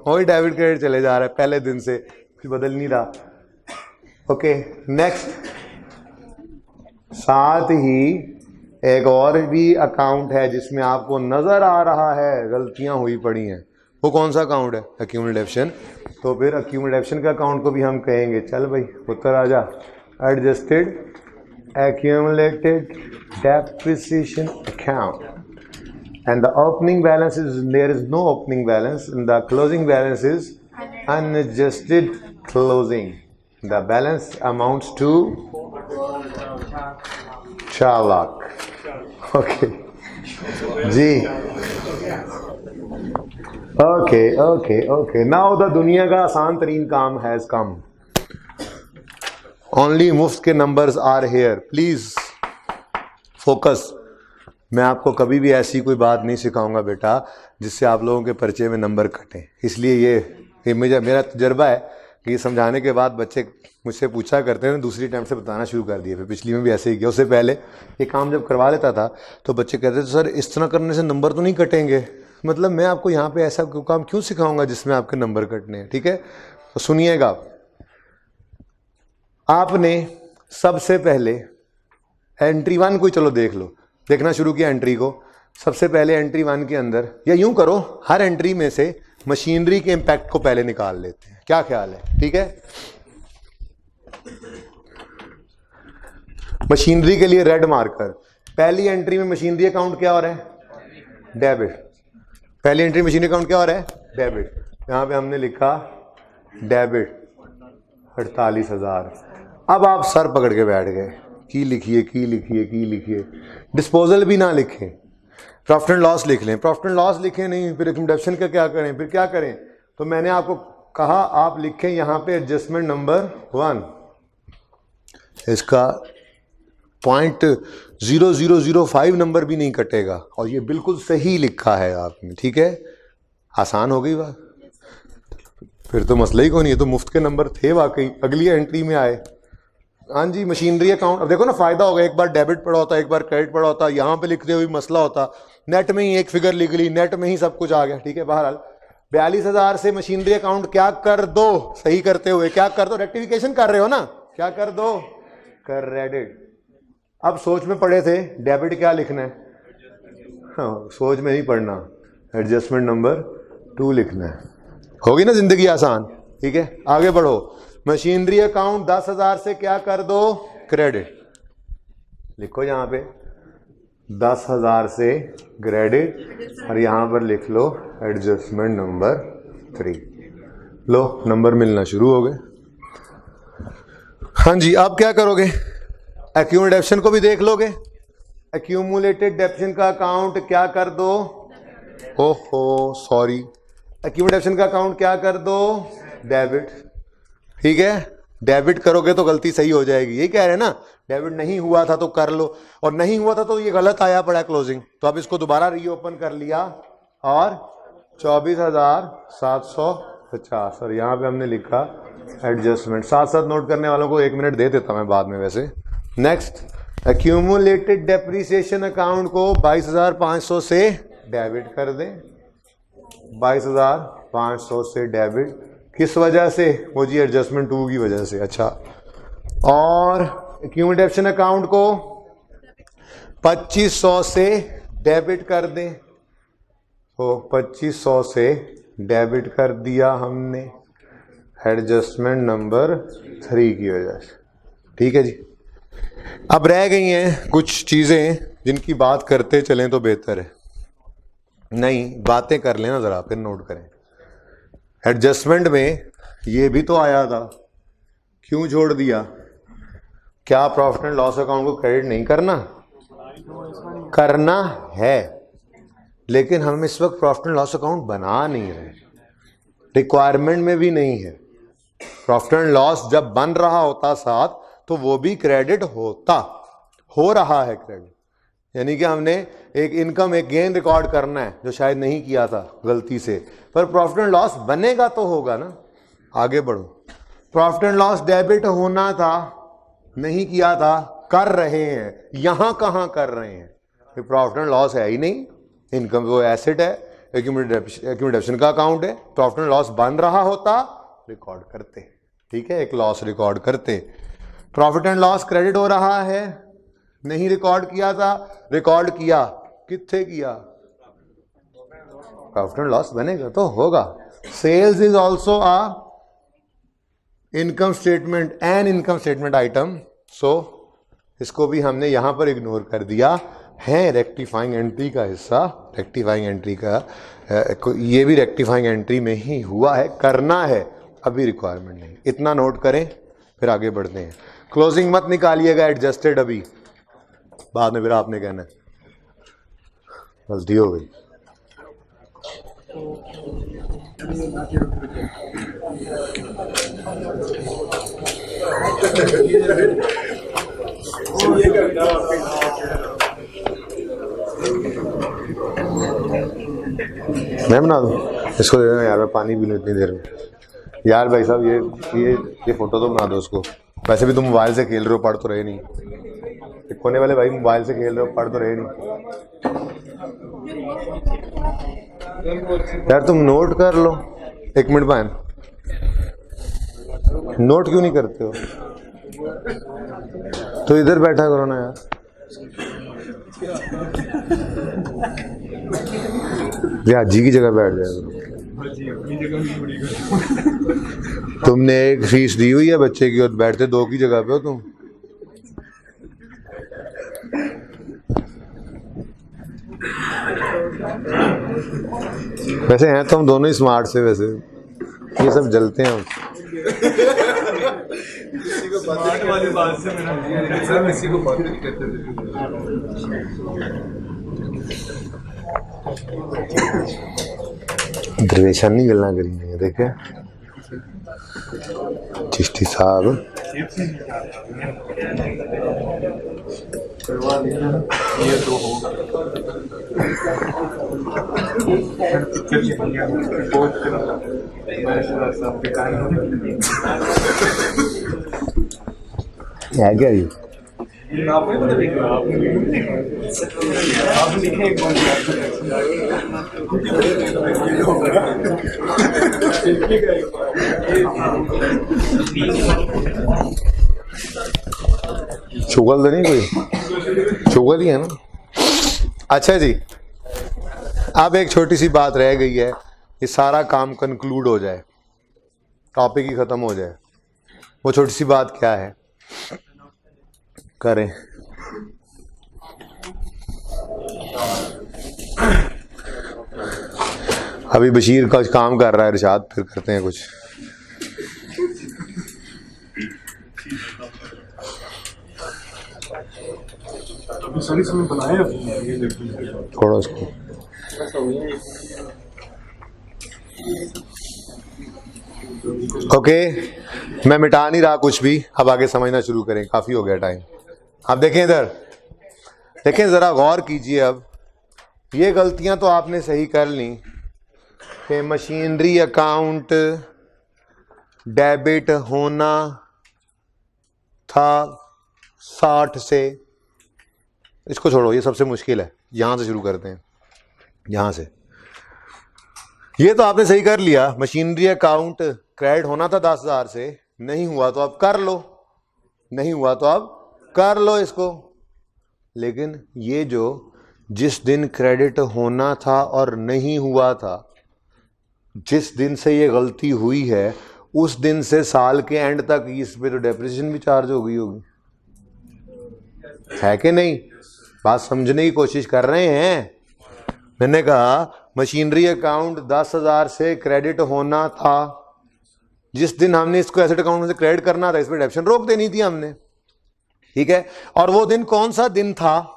वही डेबिट क्रेडिट चले जा रहा है पहले दिन से, कुछ बदल नहीं रहा। ओके नेक्स्ट, साथ ही एक और भी अकाउंट है जिसमें आपको नजर आ रहा है गलतियां हुई पड़ी हैं, वो कौन सा अकाउंट है, एक्यूमुलेशन। तो फिर एक्यूमुलेशन का अकाउंट को भी हम कहेंगे चल भाई उत्तर आ जा, adjusted accumulated depreciation account, and the opening balance is, there is no opening balance, and the closing balance is unadjusted closing. The balance amounts to 4 lakh. Okay जी, ओके नाउ द दुनिया का आसान तरीन काम हैज कम, ओनली मुफ्त के numbers are here, please focus. मैं आपको कभी भी ऐसी कोई बात नहीं सिखाऊंगा बेटा जिससे आप लोगों के पर्चे में नंबर कटें, इसलिए ये मेरा तजर्बा है ये समझाने के बाद बच्चे मुझसे पूछा करते हैं, दूसरी टाइम से बताना शुरू कर दिए। फिर पिछली में भी ऐसे ही किया। उससे पहले ये काम जब करवा लेता था तो बच्चे कहते थे सर इस तरह करने से नंबर तो नहीं कटेंगे। मतलब मैं आपको यहाँ पे ऐसा काम क्यों सिखाऊंगा जिसमें आपके नंबर कटने हैं। ठीक है, तो सुनिएगा। आपने सबसे पहले एंट्री 1 को चलो देख लो, देखना शुरू किया एंट्री को। सबसे पहले एंट्री 1 के अंदर, या यूं करो हर एंट्री में से मशीनरी के इंपैक्ट को पहले निकाल लेते हैं। क्या ख्याल है? ठीक है, मशीनरी के लिए रेड मार्कर। पहली एंट्री में मशीनरी अकाउंट क्या हो रहा है? डेबिट। पहली एंट्री मशीनरी अकाउंट क्या हो रहा है? डेबिट। यहां पे हमने लिखा डेबिट 48,000। अब आप सर पकड़ के बैठ गए, की लिखिए की लिखिए की लिखिए, डिस्पोजल भी ना लिखें, प्रॉफिट एंड लॉस लिख लें। प्रॉफिट एंड लॉस लिखें नहीं, फिर रिकमेंडेशन का क्या करें? फिर क्या करें? तो मैंने आपको कहा आप लिखें यहां पे एडजस्टमेंट नंबर 1, इसका 0.0005 नंबर भी नहीं कटेगा, और ये बिल्कुल सही लिखा है आपने। ठीक है, आसान हो गई बात। फिर तो मसला ही कोई नहीं है, तो मुफ्त के नंबर थे वाकई। अगली एंट्री में आए, हाँ जी मशीनरी अकाउंट। अब देखो ना फायदा होगा, एक बार डेबिट पड़ा होता, एक बार क्रेडिट पड़ा होता, यहाँ पे लिखते हुए मसला होता। नेट में ही एक फिगर लिख ली, नेट में ही सब कुछ आ गया। ठीक है, बहरहाल 42,000 से मशीनरी अकाउंट क्या कर दो, सही करते हुए क्या कर दो, रेक्टिफिकेशन कर रहे हो ना, क्या कर दो? क्रेडिट। अब सोच में पड़े थे डेबिट क्या लिखना है? हाँ, सोच में नहीं पढ़ना, एडजस्टमेंट नंबर 2 लिखना है। होगी ना जिंदगी आसान। ठीक है, आगे बढ़ो। मशीनरी अकाउंट 10,000 से क्या कर दो? क्रेडिट। लिखो यहां पे 10,000 से क्रेडिट, और यहां पर लिख लो एडजस्टमेंट नंबर 3। लो नंबर मिलना शुरू हो गए। हाँ जी, अब क्या करोगे? एक्यूमुलेटेड डेप्शन को भी देख लोगे। एक्यूमुलेटेड डेप्शन का अकाउंट क्या कर दो? ओहो सॉरी, एक्यूमुलेटेड डेप्शन का अकाउंट क्या कर दो? डेबिट। ठीक है, डेबिट करोगे तो गलती सही हो जाएगी, यही कह रहे हैं ना। डेबिट नहीं हुआ था तो कर लो, और नहीं हुआ था तो ये गलत आया पड़ा क्लोजिंग, तो अब इसको दोबारा रीओपन कर लिया, और 24,750, और यहाँ पे हमने लिखा एडजस्टमेंट। साथ साथ नोट करने वालों को 1 मिनट दे देता मैं बाद में वैसे। नेक्स्ट, एक्यूमुलेटेड डेप्रिसिएशन अकाउंट को 22,500 से डेबिट कर दें। 22,500 से डेबिट, किस वजह से? वो जी एडजस्टमेंट 2 की वजह से। अच्छा, और एक्यूमुलेटेड डेप्शन अकाउंट को 2500 से डेबिट कर दें। तो 2500 से डेबिट कर दिया हमने एडजस्टमेंट नंबर 3 की वजह से। ठीक है जी, अब रह गई हैं कुछ चीज़ें जिनकी बात करते चलें तो बेहतर है। नहीं, बातें कर लेना ज़रा, फिर नोट करें। एडजस्टमेंट में ये भी तो आया था, क्यों छोड़ दिया? क्या प्रॉफिट एंड लॉस अकाउंट को क्रेडिट नहीं करना? करना है, लेकिन हम इस वक्त प्रॉफिट एंड लॉस अकाउंट बना नहीं रहे, रिक्वायरमेंट में भी नहीं है। प्रॉफिट एंड लॉस जब बन रहा होता साथ, तो वो भी क्रेडिट होता, हो रहा है क्रेडिट, यानी कि हमने एक इनकम एक गेन रिकॉर्ड करना है जो शायद नहीं किया था गलती से, पर प्रॉफिट एंड लॉस बनेगा तो होगा ना। आगे बढ़ो। प्रॉफिट एंड लॉस डेबिट होना था, नहीं किया था, कर रहे हैं। यहां कहां कर रहे हैं? प्रॉफिट एंड लॉस है ही नहीं, इनकम वो एसेट है, एक्यूमुलेशन का अकाउंट है। प्रॉफिट एंड लॉस बन रहा होता, रिकॉर्ड करते। ठीक है, एक लॉस रिकॉर्ड करते। प्रॉफिट एंड लॉस क्रेडिट हो रहा है, नहीं रिकॉर्ड किया था, रिकॉर्ड किया, कितने किया? प्रॉफिट एंड लॉस बनेगा तो होगा। Sales is also a income statement, an income statement item, so इसको भी हमने यहां पर इग्नोर कर दिया है। रेक्टिफाइंग एंट्री का हिस्सा, रेक्टिफाइंग एंट्री का ये भी रेक्टिफाइंग एंट्री में ही हुआ है, करना है, अभी रिक्वायरमेंट नहीं। इतना नोट करें, फिर आगे बढ़ते हैं। क्लोजिंग मत निकालिएगा एडजस्टेड, अभी बाद में फिर आपने कहना है गलती हो गई। मैं बना दूं? इसको दे देना यार, मैं पानी पी लूं इतनी देर में। यार भाई साहब ये फोटो तो बना दो उसको। वैसे भी तुम मोबाइल से खेल रहे हो, पढ़ तो रहे नहीं। ये कोने वाले भाई मोबाइल से खेल रहे हो, पढ़ तो रहे नहीं। यार तुम नोट कर लो। 1 मिनट बहन, नोट क्यों नहीं करते हो? तो इधर बैठा करो ना यार। या जी की जगह बैठ जाए। तुमने एक फीस दी हुई है बच्चे की और बैठते 2 की जगह पे हो तुम। वैसे हैं तो हम दोनों ही स्मार्ट से, वैसे ये सब जलते हैं हम। स्मार्ट वाली बात से मेरा सर किसी को बात नहीं करते थे। दरवेशान नहीं गलना करी है, देखे चिश्ती साहब। ये तो होगा है क्या ये? चुगल तो नहीं कोई? चुगल ही है ना। अच्छा जी, अब एक छोटी सी बात रह गई है, ये सारा काम कंक्लूड हो जाए, टॉपिक ही खत्म हो जाए। वो छोटी सी बात क्या है करें? अभी बशीर का काम कर रहा है इरशाद, फिर करते हैं कुछ। सारी समय बनाए थोड़ा उसको ओके। मैं मिटा नहीं रहा कुछ भी, अब आगे समझना शुरू करें, काफी हो गया टाइम। अब देखें इधर, देखें जरा गौर कीजिए। अब ये गलतियां तो आपने सही कर ली कि मशीनरी अकाउंट डेबिट होना था 60 से। इसको छोड़ो, ये सबसे मुश्किल है, यहां से शुरू करते हैं। यहां से ये तो आपने सही कर लिया, मशीनरी अकाउंट क्रेडिट होना था 10,000 से, नहीं हुआ तो अब कर लो, नहीं हुआ तो अब कर लो इसको। लेकिन ये जो जिस दिन क्रेडिट होना था और नहीं हुआ था, जिस दिन से ये गलती हुई है, उस दिन से साल के एंड तक इस पे तो डेप्रिसिएशन भी चार्ज हो गई होगी, है कि नहीं? बात समझने की कोशिश कर रहे हैं। मैंने कहा मशीनरी अकाउंट 10,000 से क्रेडिट होना था, जिस दिन हमने इसको एसेट अकाउंट में से क्रेडिट करना था, इस पर डेप्रिसिएशन रोक देनी थी हमने, ठीक है? और वो दिन कौन सा दिन था?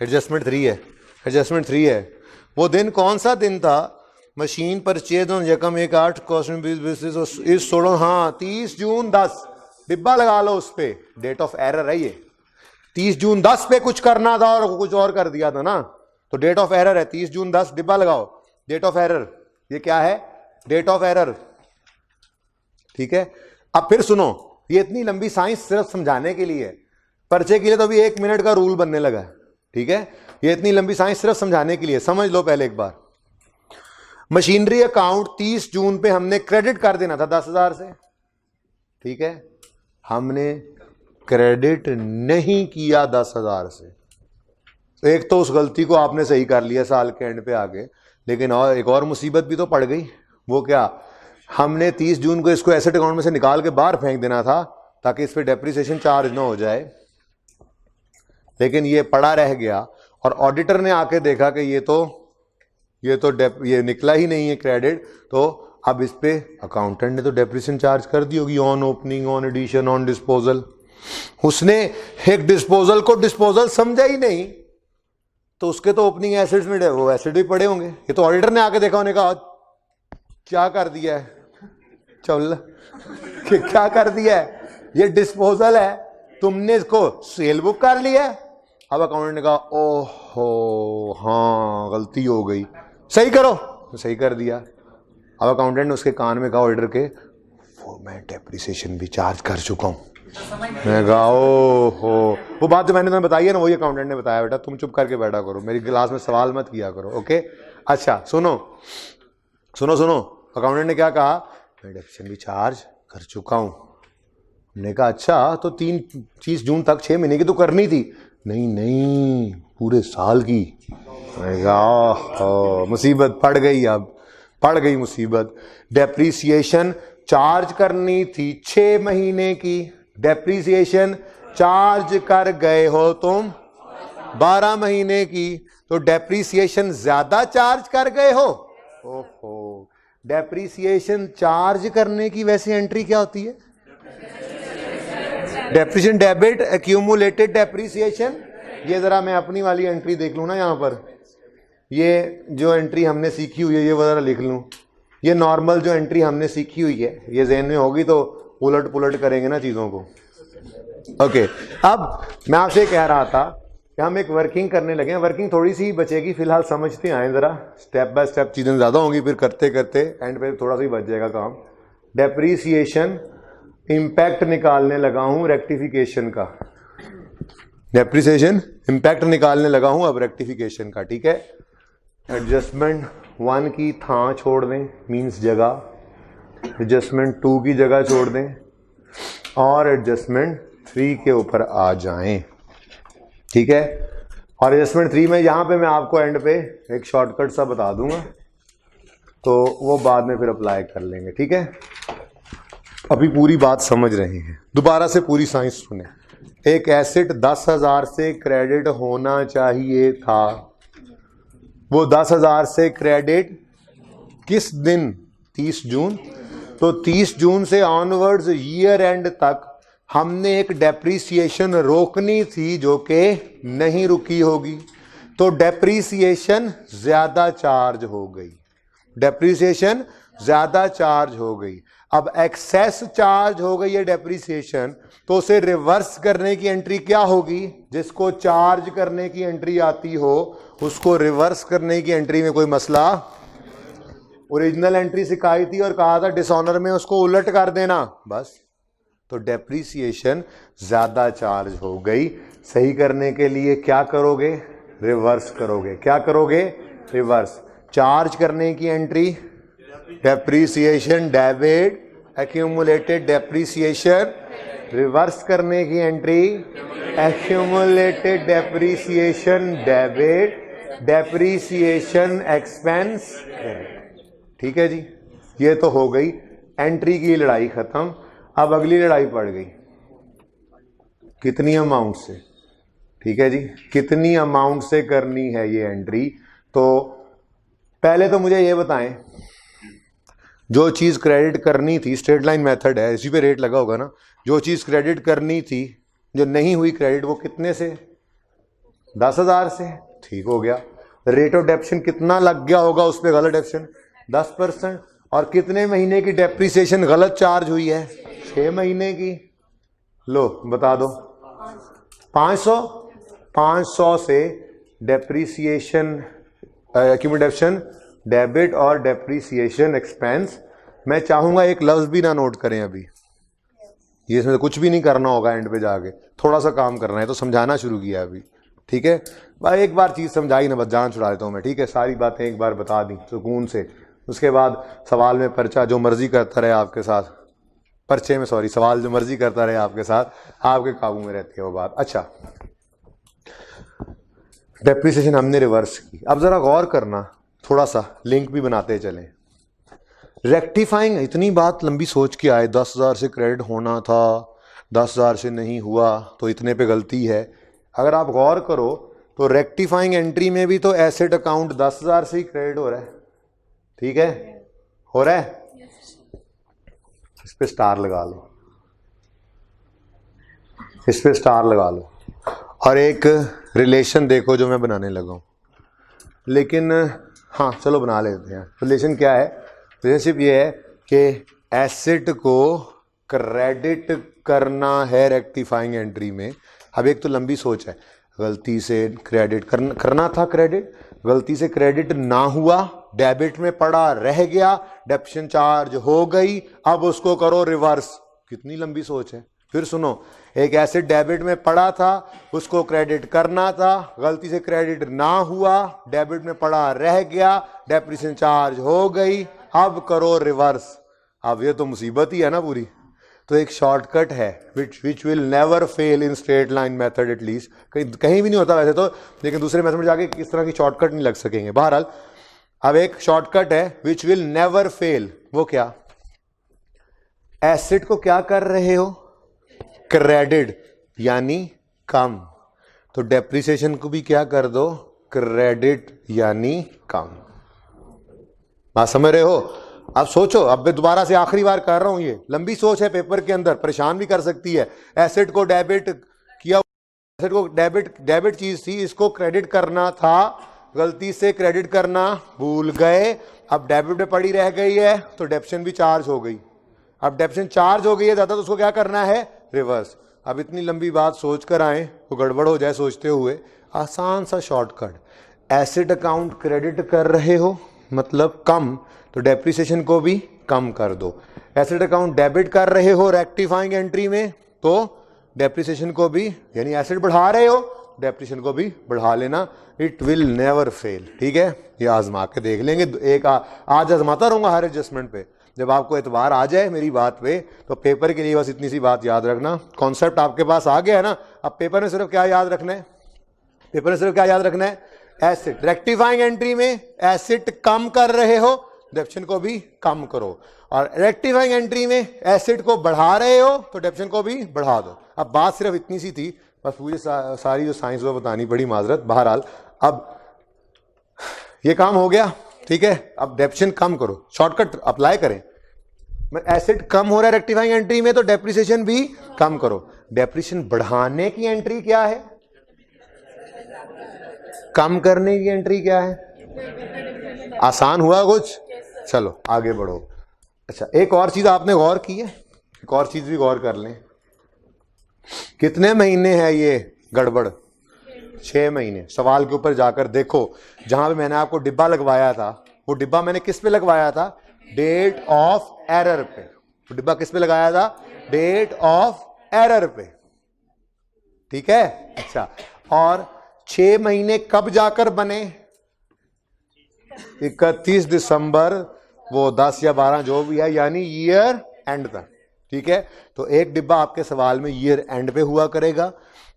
एडजस्टमेंट 3 है, एडजस्टमेंट 3 है। वो दिन कौन सा दिन था? मशीन परचेज ऑन यकम 1/8 कॉस्ट इस 16, हाँ 30 जून 10, डिब्बा लगा लो उस पे, डेट ऑफ एरर है ये। 30 जून 10 पे कुछ करना था और कुछ और कर दिया था ना, तो डेट ऑफ एरर है 30 जून 10, डिब्बा लगाओ, डेट ऑफ एरर। ये क्या है? डेट ऑफ एरर, ठीक है? अब फिर सुनो, ये इतनी लंबी साइंस सिर्फ समझाने के लिए, पर्चे के लिए तो अभी 1 मिनट का रूल बनने लगा है, ठीक है? ये इतनी लंबी साइंस सिर्फ समझाने के लिए, समझ लो पहले एक बार। मशीनरी अकाउंट 30 जून पे हमने क्रेडिट कर देना था 10,000 से, ठीक है? हमने क्रेडिट नहीं किया 10,000 से। तो एक तो उस गलती को आपने सही कर लिया साल के एंड पे आगे, लेकिन और एक और मुसीबत भी तो पड़ गई। वो क्या? हमने 30 जून को इसको एसेट अकाउंट में से निकाल के बाहर फेंक देना था ताकि इस पे डेप्रिसिएशन चार्ज ना हो जाए, लेकिन ये पड़ा रह गया और ऑडिटर ने आके देखा कि ये निकला ही नहीं है क्रेडिट, तो अब इस पे अकाउंटेंट ने तो डेप्रिसिएशन चार्ज कर दी होगी, on opening, on addition, on disposal. उसने एक डिस्पोजल को डिस्पोजल समझा ही नहीं, तो उसके तो ओपनिंग एसेट्स में वो एसेट भी पड़े होंगे। ये तो ऑडिटर ने आके देखा, उन्होंने कहा क्या कर दिया है चल कि क्या कर दिया है, ये डिस्पोजल है, तुमने इसको सेल बुक कर लिया है। अब अकाउंटेंट ने कहा ओहो हाँ गलती हो गई, सही करो, तो सही कर दिया। अब अकाउंटेंट ने उसके कान में कहा ऑडिटर के, मैं डेप्रिसिएशन भी चार्ज कर चुका हूँ। मैं कहा ओ हो, वो बात जो मैंने तुम्हें बताई है ना, वही अकाउंटेंट ने बताया बेटा, तुम चुप करके बैठा करो, मेरी क्लास में सवाल मत किया करो, ओके। अच्छा सुनो सुनो सुनो, अकाउंटेंट ने क्या कहा, मैं डेप्रिसिएशन भी चार्ज कर चुका हूँ। हमने कहा अच्छा, तो 30 जून तक 6 महीने की तो करनी थी। नहीं नहीं, पूरे साल की। मैंने कहा मुसीबत पड़ गई, अब पड़ गई मुसीबत। डेप्रीसिएशन चार्ज करनी थी 6 महीने की, डेप्रीसिएशन चार्ज कर गए हो तुम 12 महीने की, तो डेप्रीसिएशन ज्यादा चार्ज कर गए हो। ओहो, डेप्रीसिएशन चार्ज करने की वैसे एंट्री क्या होती है? Depreciation debit accumulated depreciation. ये जरा मैं अपनी वाली एंट्री देख लूँ ना, यहाँ पर ये जो एंट्री हमने सीखी हुई है ये जरा लिख लूँ। ये नॉर्मल जो एंट्री हमने सीखी हुई है ये ज़हन में होगी तो उलट पुलट करेंगे ना चीज़ों को। ओके, अब मैं आपसे कह रहा था कि हम एक वर्किंग करने लगे हैं। वर्किंग थोड़ी सी बचेगी, फिलहाल समझते आए ज़रा, स्टेप बाय स्टेप चीज़ें ज़्यादा होंगी, फिर करते करते एंड पे थोड़ा सा ही बच जाएगा काम। डेप्रीसिएशन इम्पैक्ट निकालने लगा हूँ रेक्टिफिकेशन का। डेप्रीसिएशन इम्पैक्ट निकालने लगा हूँ अब रेक्टिफिकेशन का, ठीक है। एडजस्टमेंट 1 की था छोड़ दें, मीन्स जगह। एडजस्टमेंट 2 की जगह छोड़ दें और एडजस्टमेंट 3 के ऊपर आ जाएं, ठीक है। और एडजस्टमेंट 3 में यहाँ पे मैं आपको एंड पे एक शॉर्टकट सा बता दूंगा, तो वो बाद में फिर अप्लाई कर लेंगे, ठीक है। अभी पूरी बात समझ रहे हैं, दोबारा से पूरी साइंस सुने। एक एसेट 10,000 से क्रेडिट होना चाहिए था, वो 10,000 से क्रेडिट किस दिन? 30 जून। तो 30 जून से ऑनवर्ड्स ईयर एंड तक हमने एक डेप्रीसिएशन रोकनी थी जो कि नहीं रुकी होगी, तो डेप्रीसिएशन ज्यादा चार्ज हो गई। डेप्रीसिएशन ज्यादा चार्ज हो गई। अब एक्सेस चार्ज हो गई है डेप्रीसिएशन, तो उसे रिवर्स करने की एंट्री क्या होगी? जिसको चार्ज करने की एंट्री आती हो उसको रिवर्स करने की एंट्री में कोई मसला। ओरिजिनल एंट्री सिखाई थी और कहा था डिसऑनर में उसको उलट कर देना, बस। तो डेप्रीसिएशन ज्यादा चार्ज हो गई, सही करने के लिए क्या करोगे? रिवर्स करोगे। क्या करोगे? रिवर्स। चार्ज करने की entry depreciation debit accumulated depreciation, reverse करने की entry accumulated depreciation debit depreciation expense, ठीक है जी। ये तो हो गई एंट्री की लड़ाई खत्म। अब अगली लड़ाई पड़ गई कितनी अमाउंट से, ठीक है जी, कितनी अमाउंट से करनी है ये एंट्री। तो पहले तो मुझे ये बताएं, जो चीज़ क्रेडिट करनी थी, स्ट्रेट लाइन मेथड है, इसी पे रेट लगा होगा ना, जो चीज़ क्रेडिट करनी थी जो नहीं हुई क्रेडिट, वो कितने से? 10,000 से, ठीक हो गया। रेट ऑफ डेप्शन कितना लग गया होगा उस पर? गलत डेप्शन 10%। और कितने महीने की डेप्रीसिएशन गलत चार्ज हुई है? 6 महीने की। लो बता दो, 500। 500 से डेप्रीसिएशन एक्यूमुलेशन डेबिट और डेप्रीसिएशन एक्सपेंस। मैं चाहूंगा एक लफ्ज भी ना नोट करें अभी, ये इसमें कुछ भी नहीं करना होगा, एंड पे जाके थोड़ा सा काम करना है, तो समझाना शुरू किया अभी, ठीक है भाई। एक बार चीज़ समझाई ना, बस जान छुड़ा देता हूँ मैं, ठीक है। सारी बातें एक बार बता दी सुकून से, उसके बाद सवाल में पर्चा जो मर्जी करता रहे आपके साथ, पर्चे में सॉरी, सवाल जो मर्जी करता रहे आपके साथ, आपके काबू में रहती है वो बात। अच्छा, डेप्रीसिएशन हमने रिवर्स की। अब जरा गौर करना, थोड़ा सा लिंक भी बनाते चलें। रेक्टिफाइंग, इतनी बात लंबी सोच के आए, 10,000 से क्रेडिट होना था, 10,000 से नहीं हुआ तो इतने पे गलती है। अगर आप गौर करो तो रेक्टिफाइंग एंट्री में भी तो एसेट अकाउंट 10,000 से ही क्रेडिट हो रहा है, ठीक है, हो रहा है। इस पे स्टार लगा लो, इस पे स्टार लगा लो। और एक रिलेशन देखो जो मैं बनाने लगा हूं, लेकिन हाँ चलो बना लेते हैं। रिलेशन क्या है? रिलेशनशिप ये है कि एसेट को क्रेडिट करना है रेक्टिफाइंग एंट्री में। अब एक तो लंबी सोच है, गलती से क्रेडिट करना था, क्रेडिट गलती से क्रेडिट ना हुआ, डेबिट में पड़ा रह गया, डेप्रिसिएशन चार्ज हो गई, अब उसको करो रिवर्स। कितनी लंबी सोच है। फिर सुनो, एक एसेट डेबिट में पड़ा था, उसको क्रेडिट करना था, गलती से क्रेडिट ना हुआ, डेबिट में पड़ा रह गया, डेप्रिसिएशन चार्ज हो गई, अब करो रिवर्स। अब ये तो मुसीबत ही है ना पूरी। तो एक शॉर्टकट है which will never fail in straight line method, at least कहीं भी नहीं होता वैसे तो, लेकिन दूसरे मेथड में जाके इस तरह की शॉर्टकट नहीं लग सकेंगे। बहरहाल अब एक शॉर्टकट है विच विल नेवर फेल। वो क्या? एसेट को क्या कर रहे हो? क्रेडिट, यानी कम। तो डेप्रिसिएशन को भी क्या कर दो? क्रेडिट यानी कम। बात समझ रहे हो? अब सोचो, अब मैं दोबारा से आखिरी बार कर रहा हूं, ये लंबी सोच है, पेपर के अंदर परेशान भी कर सकती है। एसेट को डेबिट किया, एसेट को डेबिट चीज थी, इसको क्रेडिट करना था, गलती से क्रेडिट करना भूल गए, अब डेबिट में पड़ी रह गई है, तो डेप्रिसिएशन भी चार्ज हो गई। अब डेप्रिसिएशन चार्ज हो गई है ज्यादा, तो उसको क्या करना है? रिवर्स। अब इतनी लंबी बात सोच कर आए तो गड़बड़ हो जाए सोचते हुए। आसान सा शॉर्टकट, एसेट अकाउंट क्रेडिट कर रहे हो मतलब कम, तो डेप्रिसिएशन को भी कम कर दो। एसेट अकाउंट डेबिट कर रहे हो रेक्टिफाइंग एंट्री में, तो डेप्रिसिएशन को भी, यानी एसेट बढ़ा रहे हो, डेप्रिसिएशन को भी बढ़ा लेना। It will never fail. ठीक है, ये आजमा के देख लेंगे। एक आज आजमाता रहूंगा हर एडजस्टमेंट पे। जब आपको एतबार आ जाए मेरी बात पे, तो पेपर के लिए बस इतनी सी बात याद रखना। कॉन्सेप्ट आपके पास आ गया है ना। अब पेपर में सिर्फ क्या याद रखना है? पेपर में सिर्फ क्या याद रखना है? एसेट रेक्टिफाइंग एंट्री में एसेट कम कर रहे हो, डेप्रिसिएशन को भी कम करो, और रेक्टिफाइंग एंट्री में एसेट को बढ़ा रहे हो, तो डेप्रिसिएशन को भी बढ़ा दो। अब बात सिर्फ इतनी सी थी, बस मुझे सारी जो साइंस वो बतानी पड़ी, माजरत। बहरहाल अब ये काम हो गया। ठीक है, अब डेप्रिसिएशन कम करो, शॉर्टकट अप्लाई करें। एसेट कम हो रहा है रेक्टिफाइंग एंट्री में, तो डेप्रिसिएशन भी कम करो। डेप्रिसिएशन बढ़ाने की एंट्री क्या है? कम करने की एंट्री क्या है? आसान हुआ कुछ? चलो आगे बढ़ो। अच्छा, एक और चीज आपने गौर की है, एक और चीज भी गौर कर लें। कितने महीने है ये गड़बड़? 6 महीने। सवाल के ऊपर जाकर देखो, जहां पे मैंने आपको डिब्बा लगवाया था, वो डिब्बा मैंने किस पे लगवाया था? डेट ऑफ एरर पे। वो डिब्बा किस पे लगाया था? डेट ऑफ एरर पे। ठीक है। अच्छा, और 6 महीने कब जाकर बने? 31 दिसंबर, वो 10 या 12 जो भी है, यानी ईयर एंड तक। ठीक है, तो एक डिब्बा आपके सवाल में ईयर एंड पे हुआ करेगा,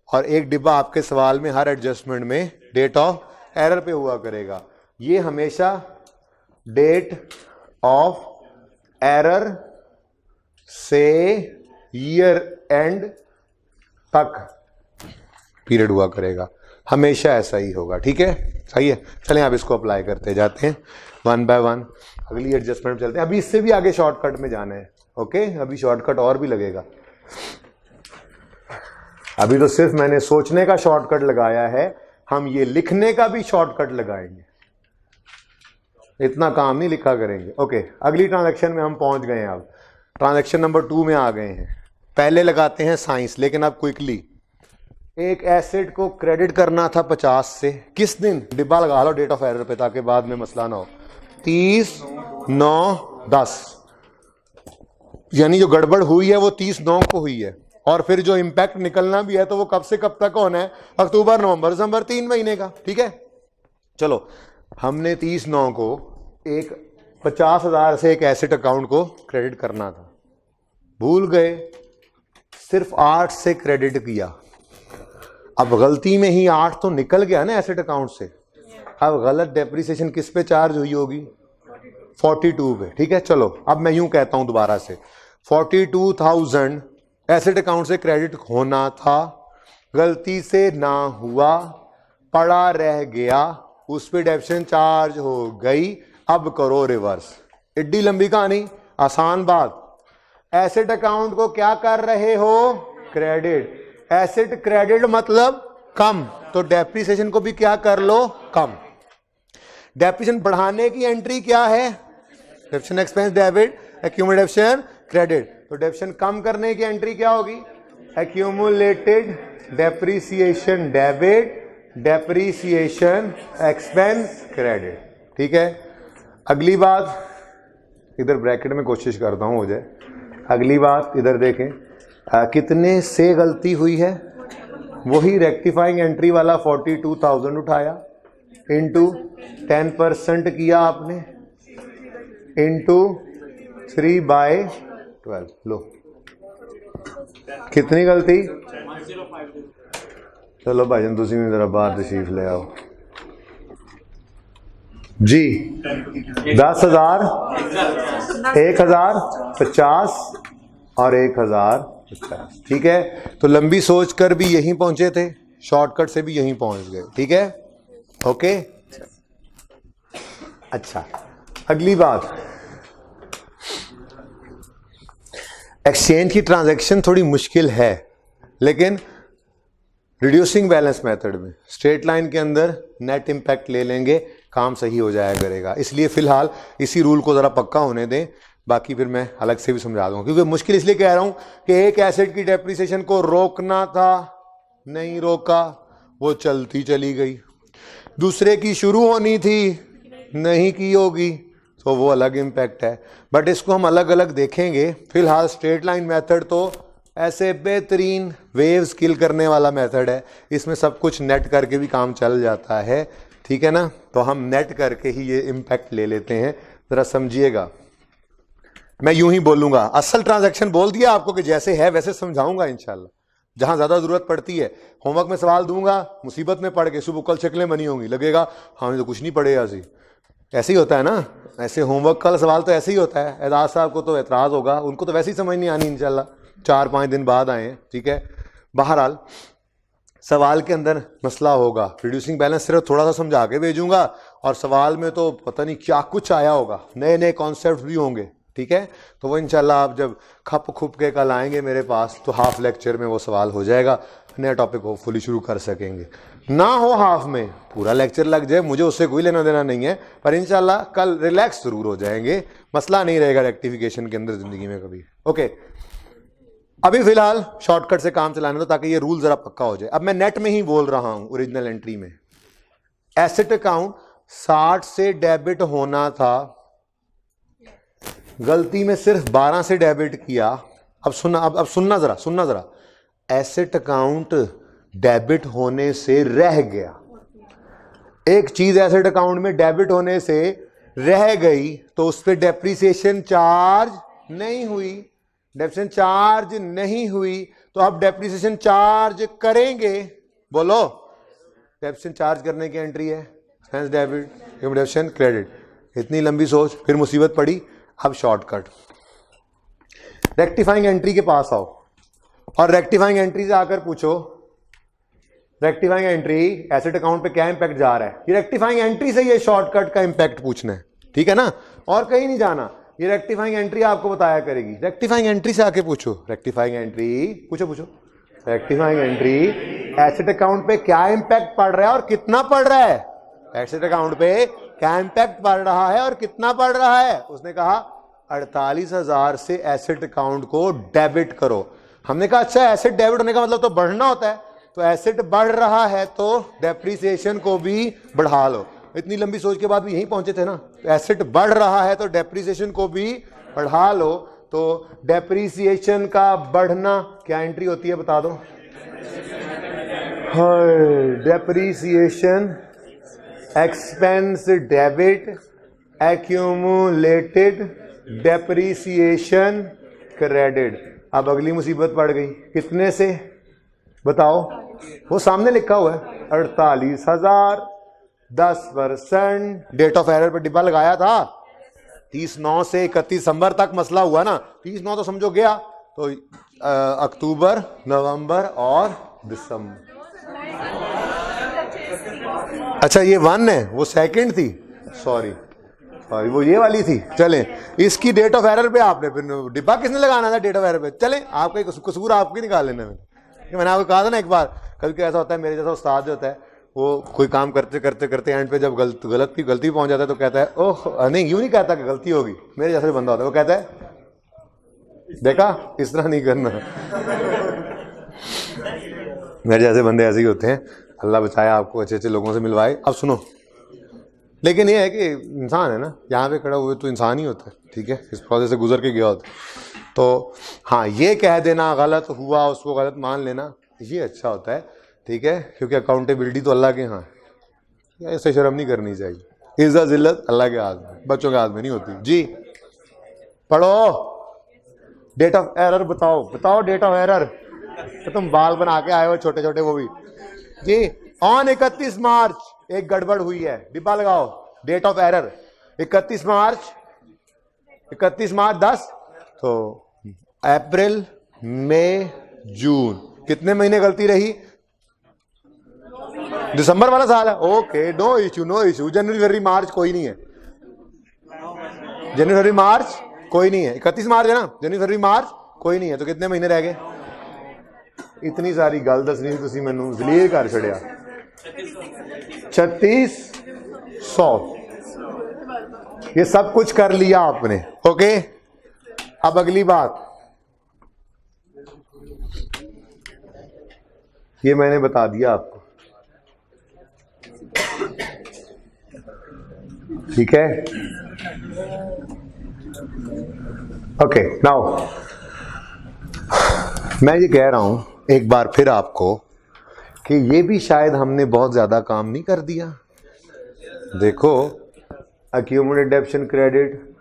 और एक डिब्बा आपके सवाल में हर एडजस्टमेंट में डेट ऑफ एरर पे हुआ करेगा। ये हमेशा डेट ऑफ एरर से ईयर एंड तक पीरियड हुआ करेगा, हमेशा ऐसा ही होगा। ठीक है, सही है। चलें आप इसको अप्लाई करते जाते हैं वन बाय वन। अगली एडजस्टमेंट चलते हैं। अभी इससे भी आगे शॉर्टकट में जाना है। ओके, अभी शॉर्टकट और भी लगेगा। अभी तो सिर्फ मैंने सोचने का शॉर्टकट लगाया है, हम ये लिखने का भी शॉर्टकट लगाएंगे। इतना काम नहीं लिखा करेंगे। ओके, अगली ट्रांजैक्शन में हम पहुंच गए हैं। अब ट्रांजैक्शन नंबर 2 में आ गए हैं। पहले लगाते हैं साइंस, लेकिन अब क्विकली। एक एसेट को क्रेडिट करना था 50 से, किस दिन? डिब्बा लगा लो डेट ऑफ एरर पे, ताकि बाद में मसला ना हो। 30/9/10, यानी जो गड़बड़ हुई है वो 30/9 को हुई है, और फिर जो इंपैक्ट निकलना भी है तो वो कब से कब तक होना है? अक्टूबर, नवंबर, दिसंबर, 3 महीने का। ठीक है, चलो, हमने 30/9 को एक 50,000 से एक एसेट अकाउंट को क्रेडिट करना था, भूल गए, सिर्फ 8 से क्रेडिट किया। अब गलती में ही 8 तो निकल गया ना एसेट अकाउंट से। अब गलत डेप्रिसिएशन किस पे चार्ज हुई होगी? 42 पे। ठीक है, चलो अब मैं यूं कहता हूं दोबारा से, 42,000 एसेट अकाउंट से क्रेडिट होना था, गलती से ना हुआ, पड़ा रह गया, उस पे डेप्रिसिएशन चार्ज हो गई, अब करो रिवर्स। इतनी लंबी कहानी, आसान बात। एसेट अकाउंट को क्या कर रहे हो? क्रेडिट। एसेट क्रेडिट मतलब कम, तो डेप्रिसिएशन को भी क्या कर लो? कम। डेप्रिसिएशन बढ़ाने की एंट्री क्या है? Depreciation expense debit, accumulated depreciation credit. तो डेप्रिसिएशन कम करने की एंट्री क्या होगी? Accumulated depreciation debit, depreciation expense credit. ठीक है, अगली बात इधर ब्रैकेट में कोशिश करता हूँ हो जाए। अगली बात इधर देखें, कितने से गलती हुई है, वही रेक्टिफाइंग एंट्री वाला 42,000 उठाया इंटू 10% किया आपने इंटू 3/12। लो कितनी गलती, चलो भाईजान तुसी भी जरा बाहर तशरीफ ले आओ जी। 10,000, 1,050 और 1,050, ठीक है। तो लंबी सोच कर भी यहीं पहुंचे थे, शॉर्टकट से भी यहीं पहुंच गए, ठीक है, ओके। अच्छा, अगली बात, एक्सचेंज की ट्रांजैक्शन थोड़ी मुश्किल है, लेकिन रिड्यूसिंग बैलेंस मेथड में स्ट्रेट लाइन के अंदर नेट इम्पैक्ट ले लेंगे, काम सही हो जाया करेगा। इसलिए फिलहाल इसी रूल को ज़रा पक्का होने दें, बाकी फिर मैं अलग से भी समझा दूंगा। क्योंकि मुश्किल इसलिए कह रहा हूं कि एक एसेट की डेप्रिसिएशन को रोकना था, नहीं रोका, वो चलती चली गई। दूसरे की शुरू होनी थी, नहीं की होगी, तो वो अलग इम्पैक्ट है। बट इसको हम अलग अलग देखेंगे। फिलहाल स्ट्रेट लाइन मेथड तो ऐसे बेहतरीन वेव्स किल करने वाला मेथड है, इसमें सब कुछ नेट करके भी काम चल जाता है, ठीक है ना। तो हम नेट करके ही ये इम्पैक्ट ले लेते हैं, जरा समझिएगा। मैं यूं ही बोलूंगा, असल ट्रांजैक्शन बोल दिया आपको कि जैसे है वैसे समझाऊंगा इंशाल्लाह। जहां ज्यादा जरूरत पड़ती है, होमवर्क में सवाल दूंगा, मुसीबत में पड़ के सुबह कल शक्लें बनी होंगी, लगेगा हमें तो कुछ नहीं पड़ेगा जी। ऐसे ही होता है ना, ऐसे होमवर्क का सवाल तो ऐसे ही होता है। एजाज साहब को तो एतराज़ होगा, उनको तो वैसे ही समझ नहीं आनी इंशाल्लाह, 4-5 दिन बाद आए, ठीक है। बहरहाल सवाल के अंदर मसला होगा, रिड्यूसिंग बैलेंस सिर्फ थोड़ा सा समझा के भेजूंगा, और सवाल में तो पता नहीं क्या कुछ आया होगा, नए नए कॉन्सेप्ट भी होंगे, ठीक है। तो वो इंशाल्लाह आप जब खप खुप के कल आएंगे मेरे पास, तो हाफ लेक्चर में वो सवाल हो जाएगा, नया टॉपिक होपफुली शुरू कर सकेंगे। ना हो हाफ में पूरा लेक्चर लग जाए, मुझे उससे कोई लेना देना नहीं है, पर इंशाल्लाह कल रिलैक्स जरूर हो जाएंगे, मसला नहीं रहेगा रेक्टिफिकेशन के अंदर जिंदगी में कभी, ओके। अभी फिलहाल शॉर्टकट से काम चलाने दो ताकि ये रूल जरा पक्का हो जाए। अब मैं नेट में ही बोल रहा हूं, ओरिजिनल एंट्री में एसेट अकाउंट 60 से डेबिट होना था, गलती में सिर्फ 12 से डेबिट किया। अब सुनना जरा, एसेट अकाउंट डेबिट होने से रह गया। एक चीज एसेट अकाउंट में डेबिट होने से रह गई तो उस पर डेप्रिसिएशन चार्ज नहीं हुई, डेप्रिसिएशन चार्ज नहीं हुई, तो अब डेप्रिसिएशन चार्ज करेंगे। बोलो, डेप्रिसिएशन चार्ज करने की एंट्री है, हेंस डेबिट, डेप्रिसिएशन क्रेडिट। इतनी लंबी सोच, फिर मुसीबत पड़ी। अब शॉर्टकट, रेक्टिफाइंग एंट्री के पास आओ और रेक्टिफाइंग एंट्री से आकर पूछो, रेक्टिफाइंग एंट्री एसेट अकाउंट पे क्या इंपैक्ट जा रहा है। ये रेक्टिफाइंग एंट्री से ये शॉर्टकट का इंपैक्ट पूछना है, ठीक है ना, और कहीं नहीं जाना। ये रेक्टिफाइंग एंट्री आपको बताया करेगी। रेक्टिफाइंग एंट्री से आके पूछो, रेक्टिफाइंग एंट्री पूछो, रेक्टिफाइंग एंट्री एसेट अकाउंट पे क्या इंपैक्ट पड़ रहा है और कितना पड़ रहा है, एसेट अकाउंट पे क्या इंपैक्ट पड़ रहा है और कितना पड़ रहा है। उसने कहा 48,000 से एसेट अकाउंट को डेबिट करो। हमने कहा अच्छा, एसेट डेबिट होने का मतलब तो बढ़ना होता है, तो एसेट बढ़ रहा है तो डेप्रिसिएशन को भी बढ़ा लो। इतनी लंबी सोच के बाद भी यहीं पहुंचे थे ना, तो एसेट बढ़ रहा है तो डेप्रिसिएशन को भी बढ़ा लो। तो डेप्रिसिएशन का बढ़ना क्या एंट्री होती है बता दो, depreciation expense debit accumulated depreciation credit. अब अगली मुसीबत पड़ गई, कितने से बताओ, वो सामने लिखा हुआ है 48,000, 10%। डेट ऑफ एरर पर डिब्बा लगाया था, 30/9 से 31 दिसंबर तक मसला हुआ ना, 30/9 तो समझो गया, तो अक्टूबर, नवंबर और दिसंबर। अच्छा ये 1 है, वो सेकंड थी, सॉरी वो ये वाली थी। चलें, इसकी डेट ऑफ एरर पे आपने फिर डिब्बा किसने लगाना था डेट ऑफ एरर पे। चलें, आपका कसूर आपकी निकाल लेना। मैंने आपको कहा था ना एक बार, कभी कभी ऐसा होता है, मेरे जैसा उस्ताद जो होता है वो कोई काम करते करते एंड पे जब गलती पहुंच जाता है तो कहता है ओह नहीं, यूं नहीं कहता कि गलती होगी, मेरे जैसा बंदा होता है वो कहता है देखा इस तरह नहीं करना। मेरे जैसे बंदे ऐसे ही होते हैं, अल्लाह बचाए आपको, अच्छे अच्छे लोगों से मिलवाए। अब सुनो, लेकिन ये है कि इंसान है ना, यहाँ पे खड़ा हुए तो इंसान ही होता है, ठीक है, इस प्रोसेस से गुजर के गया होता है। तो हाँ, ये कह देना गलत हुआ, उसको गलत मान लेना, ये अच्छा होता है, ठीक है, क्योंकि अकाउंटेबिलिटी तो अल्लाह के यहाँ है, ऐसे शर्म नहीं करनी चाहिए। इज्जत जिल्लत अल्लाह के हाथ में, बच्चों के हाथ में नहीं होती। जी पढ़ो, डेट ऑफ एरर बताओ, बताओ डेट ऑफ एरर। तो तुम बाल बना के आए हो छोटे छोटे, वो भी जी। ऑन 31 मार्च एक गड़बड़ हुई है, डिब्बा लगाओ, date of error 31 March, 31 March 10, तो अप्रैल मई जून, कितने महीने गलती रही? दिसंबर वाला साल है, okay, no issue no issue. जनवरी फरवरी मार्च कोई नहीं है, जनवरी फरवरी मार्च कोई नहीं है, 31 मार्च है ना, जनवरी फरवरी मार्च कोई नहीं है, तो कितने महीने रह गए? इतनी सारी गल दसनी तुसी मैनू जलील कर छड़िया। 3600, ये सब कुछ कर लिया आपने, ओके। अब अगली बात, ये मैंने बता दिया आपको, ठीक है, ओके। नाउ मैं ये कह रहा हूं एक बार फिर आपको कि ये भी शायद हमने बहुत ज्यादा काम नहीं कर दिया। देखो, अक्यूमुलेट डेबिशन क्रेडिट,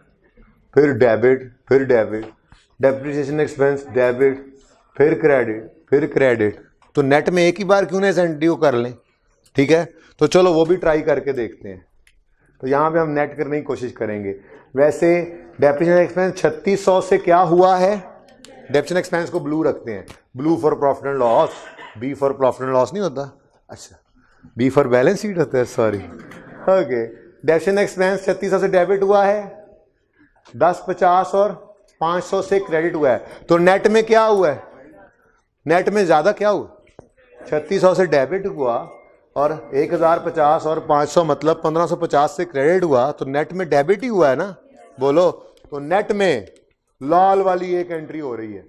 फिर डेबिट, फिर डेबिट, डेप्रिसिएशन एक्सपेंस डेबिट, फिर क्रेडिट, फिर क्रेडिट, तो नेट में एक ही बार क्यों ना एसएनडी को कर लें, ठीक है। तो चलो वो भी ट्राई करके देखते हैं। तो यहाँ पे हम नेट करने की कोशिश करेंगे। वैसे डेप्रिसिएशन एक्सपेंस 3600 से क्या हुआ है, डेप्रिसिएशन एक्सपेंस को ब्लू रखते हैं, blue for profit and loss, B for profit and loss नहीं होता, अच्छा बी फॉर बैलेंस शीट होता है, सॉरी, ओके। डेप्रिसिएशन एक्सपेंस 3600 से डेबिट हुआ है, 10, 50 और 500 से क्रेडिट हुआ है, तो नेट में क्या हुआ है? नेट में ज्यादा क्या हुआ? 3600 से डेबिट हुआ और 1050 और 500 मतलब 1550 से क्रेडिट हुआ, तो नेट में डेबिट ही हुआ है ना, बोलो। तो नेट में लाल वाली एक एंट्री हो रही है,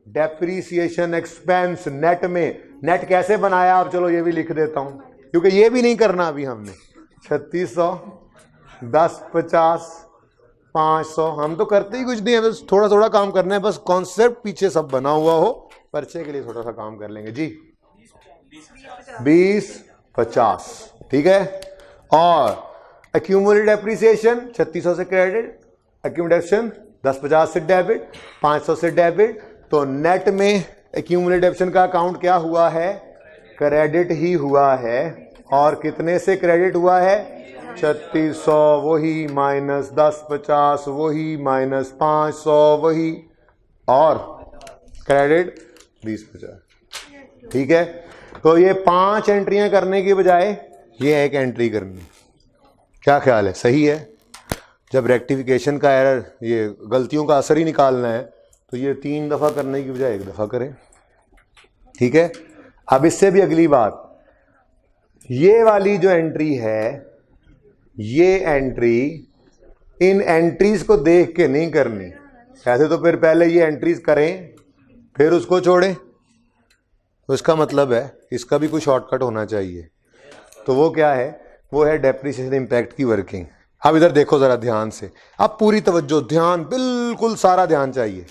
डेप्रीसिएशन एक्सपेंस नेट में। नेट कैसे बनाया, अब चलो ये भी लिख देता हूं, क्योंकि ये भी नहीं करना अभी हमने। 3600, 10, 50, 500, हम तो करते ही कुछ नहीं है, बस थोड़ा थोड़ा काम करना है, बस कॉन्सेप्ट पीछे सब बना हुआ हो, पर्चे के लिए थोड़ा सा काम कर लेंगे जी। 20, 50, ठीक है। और एक्यूमुलेटेड डेप्रिसिएशन 3600 से क्रेडिट, एक्यूमुलेशन 10, 50 से डेबिट, 500 से डेबिट, तो नेट में एक्यूमुलेटेड डेप्रिसिएशन का अकाउंट क्या हुआ है? क्रेडिट ही हुआ है। और कितने से क्रेडिट हुआ है? 3600 वही, माइनस 10, 50 वही, माइनस 500 वही, और क्रेडिट 20, 50, ठीक है। तो ये 5 एंट्रियां करने की बजाय ये एक एंट्री करनी, क्या ख्याल है, सही है? जब रेक्टिफिकेशन का एरर, ये गलतियों का असर ही निकालना है, तो ये 3 दफा करने की बजाय 1 दफा करें, ठीक है। अब इससे भी अगली बात, ये वाली जो एंट्री है, ये एंट्री इन एंट्रीज को देख के नहीं करनी। ऐसे तो फिर पहले ये एंट्रीज करें फिर उसको छोड़ें, तो इसका मतलब है इसका भी कुछ शॉर्टकट होना चाहिए। तो वो क्या है? वो है डेप्रिसिएशन इम्पैक्ट की वर्किंग। अब इधर देखो जरा ध्यान से, अब पूरी तवज्जो, ध्यान, बिल्कुल सारा ध्यान चाहिए।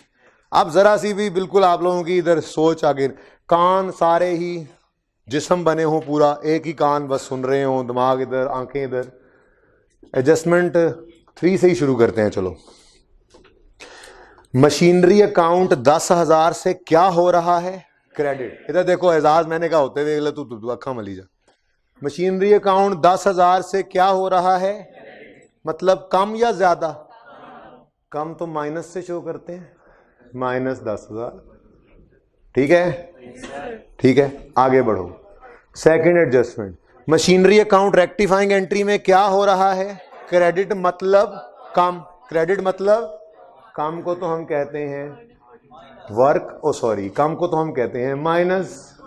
अब जरा सी भी बिल्कुल आप लोगों की इधर सोच आगे, कान सारे ही जिस्म बने हो, पूरा एक ही कान बस सुन रहे हो, दिमाग इधर, आंखें इधर। एडजस्टमेंट 3 से ही शुरू करते हैं, चलो। मशीनरी अकाउंट 10,000 से क्या हो रहा है? क्रेडिट। इधर देखो एजाज, मैंने कहा होते हुए तू अखा मली जा। मशीनरी अकाउंट 10,000 से क्या हो रहा है? मतलब कम या ज्यादा? कम तो माइनस से शो करते हैं, माइनस 10,000, ठीक है, ठीक है। आगे बढ़ो, second adjustment, machinery account rectifying entry में क्या हो रहा है? क्रेडिट मतलब कम, क्रेडिट मतलब कम को तो हम कहते हैं वर्क, सॉरी, कम को तो हम कहते हैं माइनस,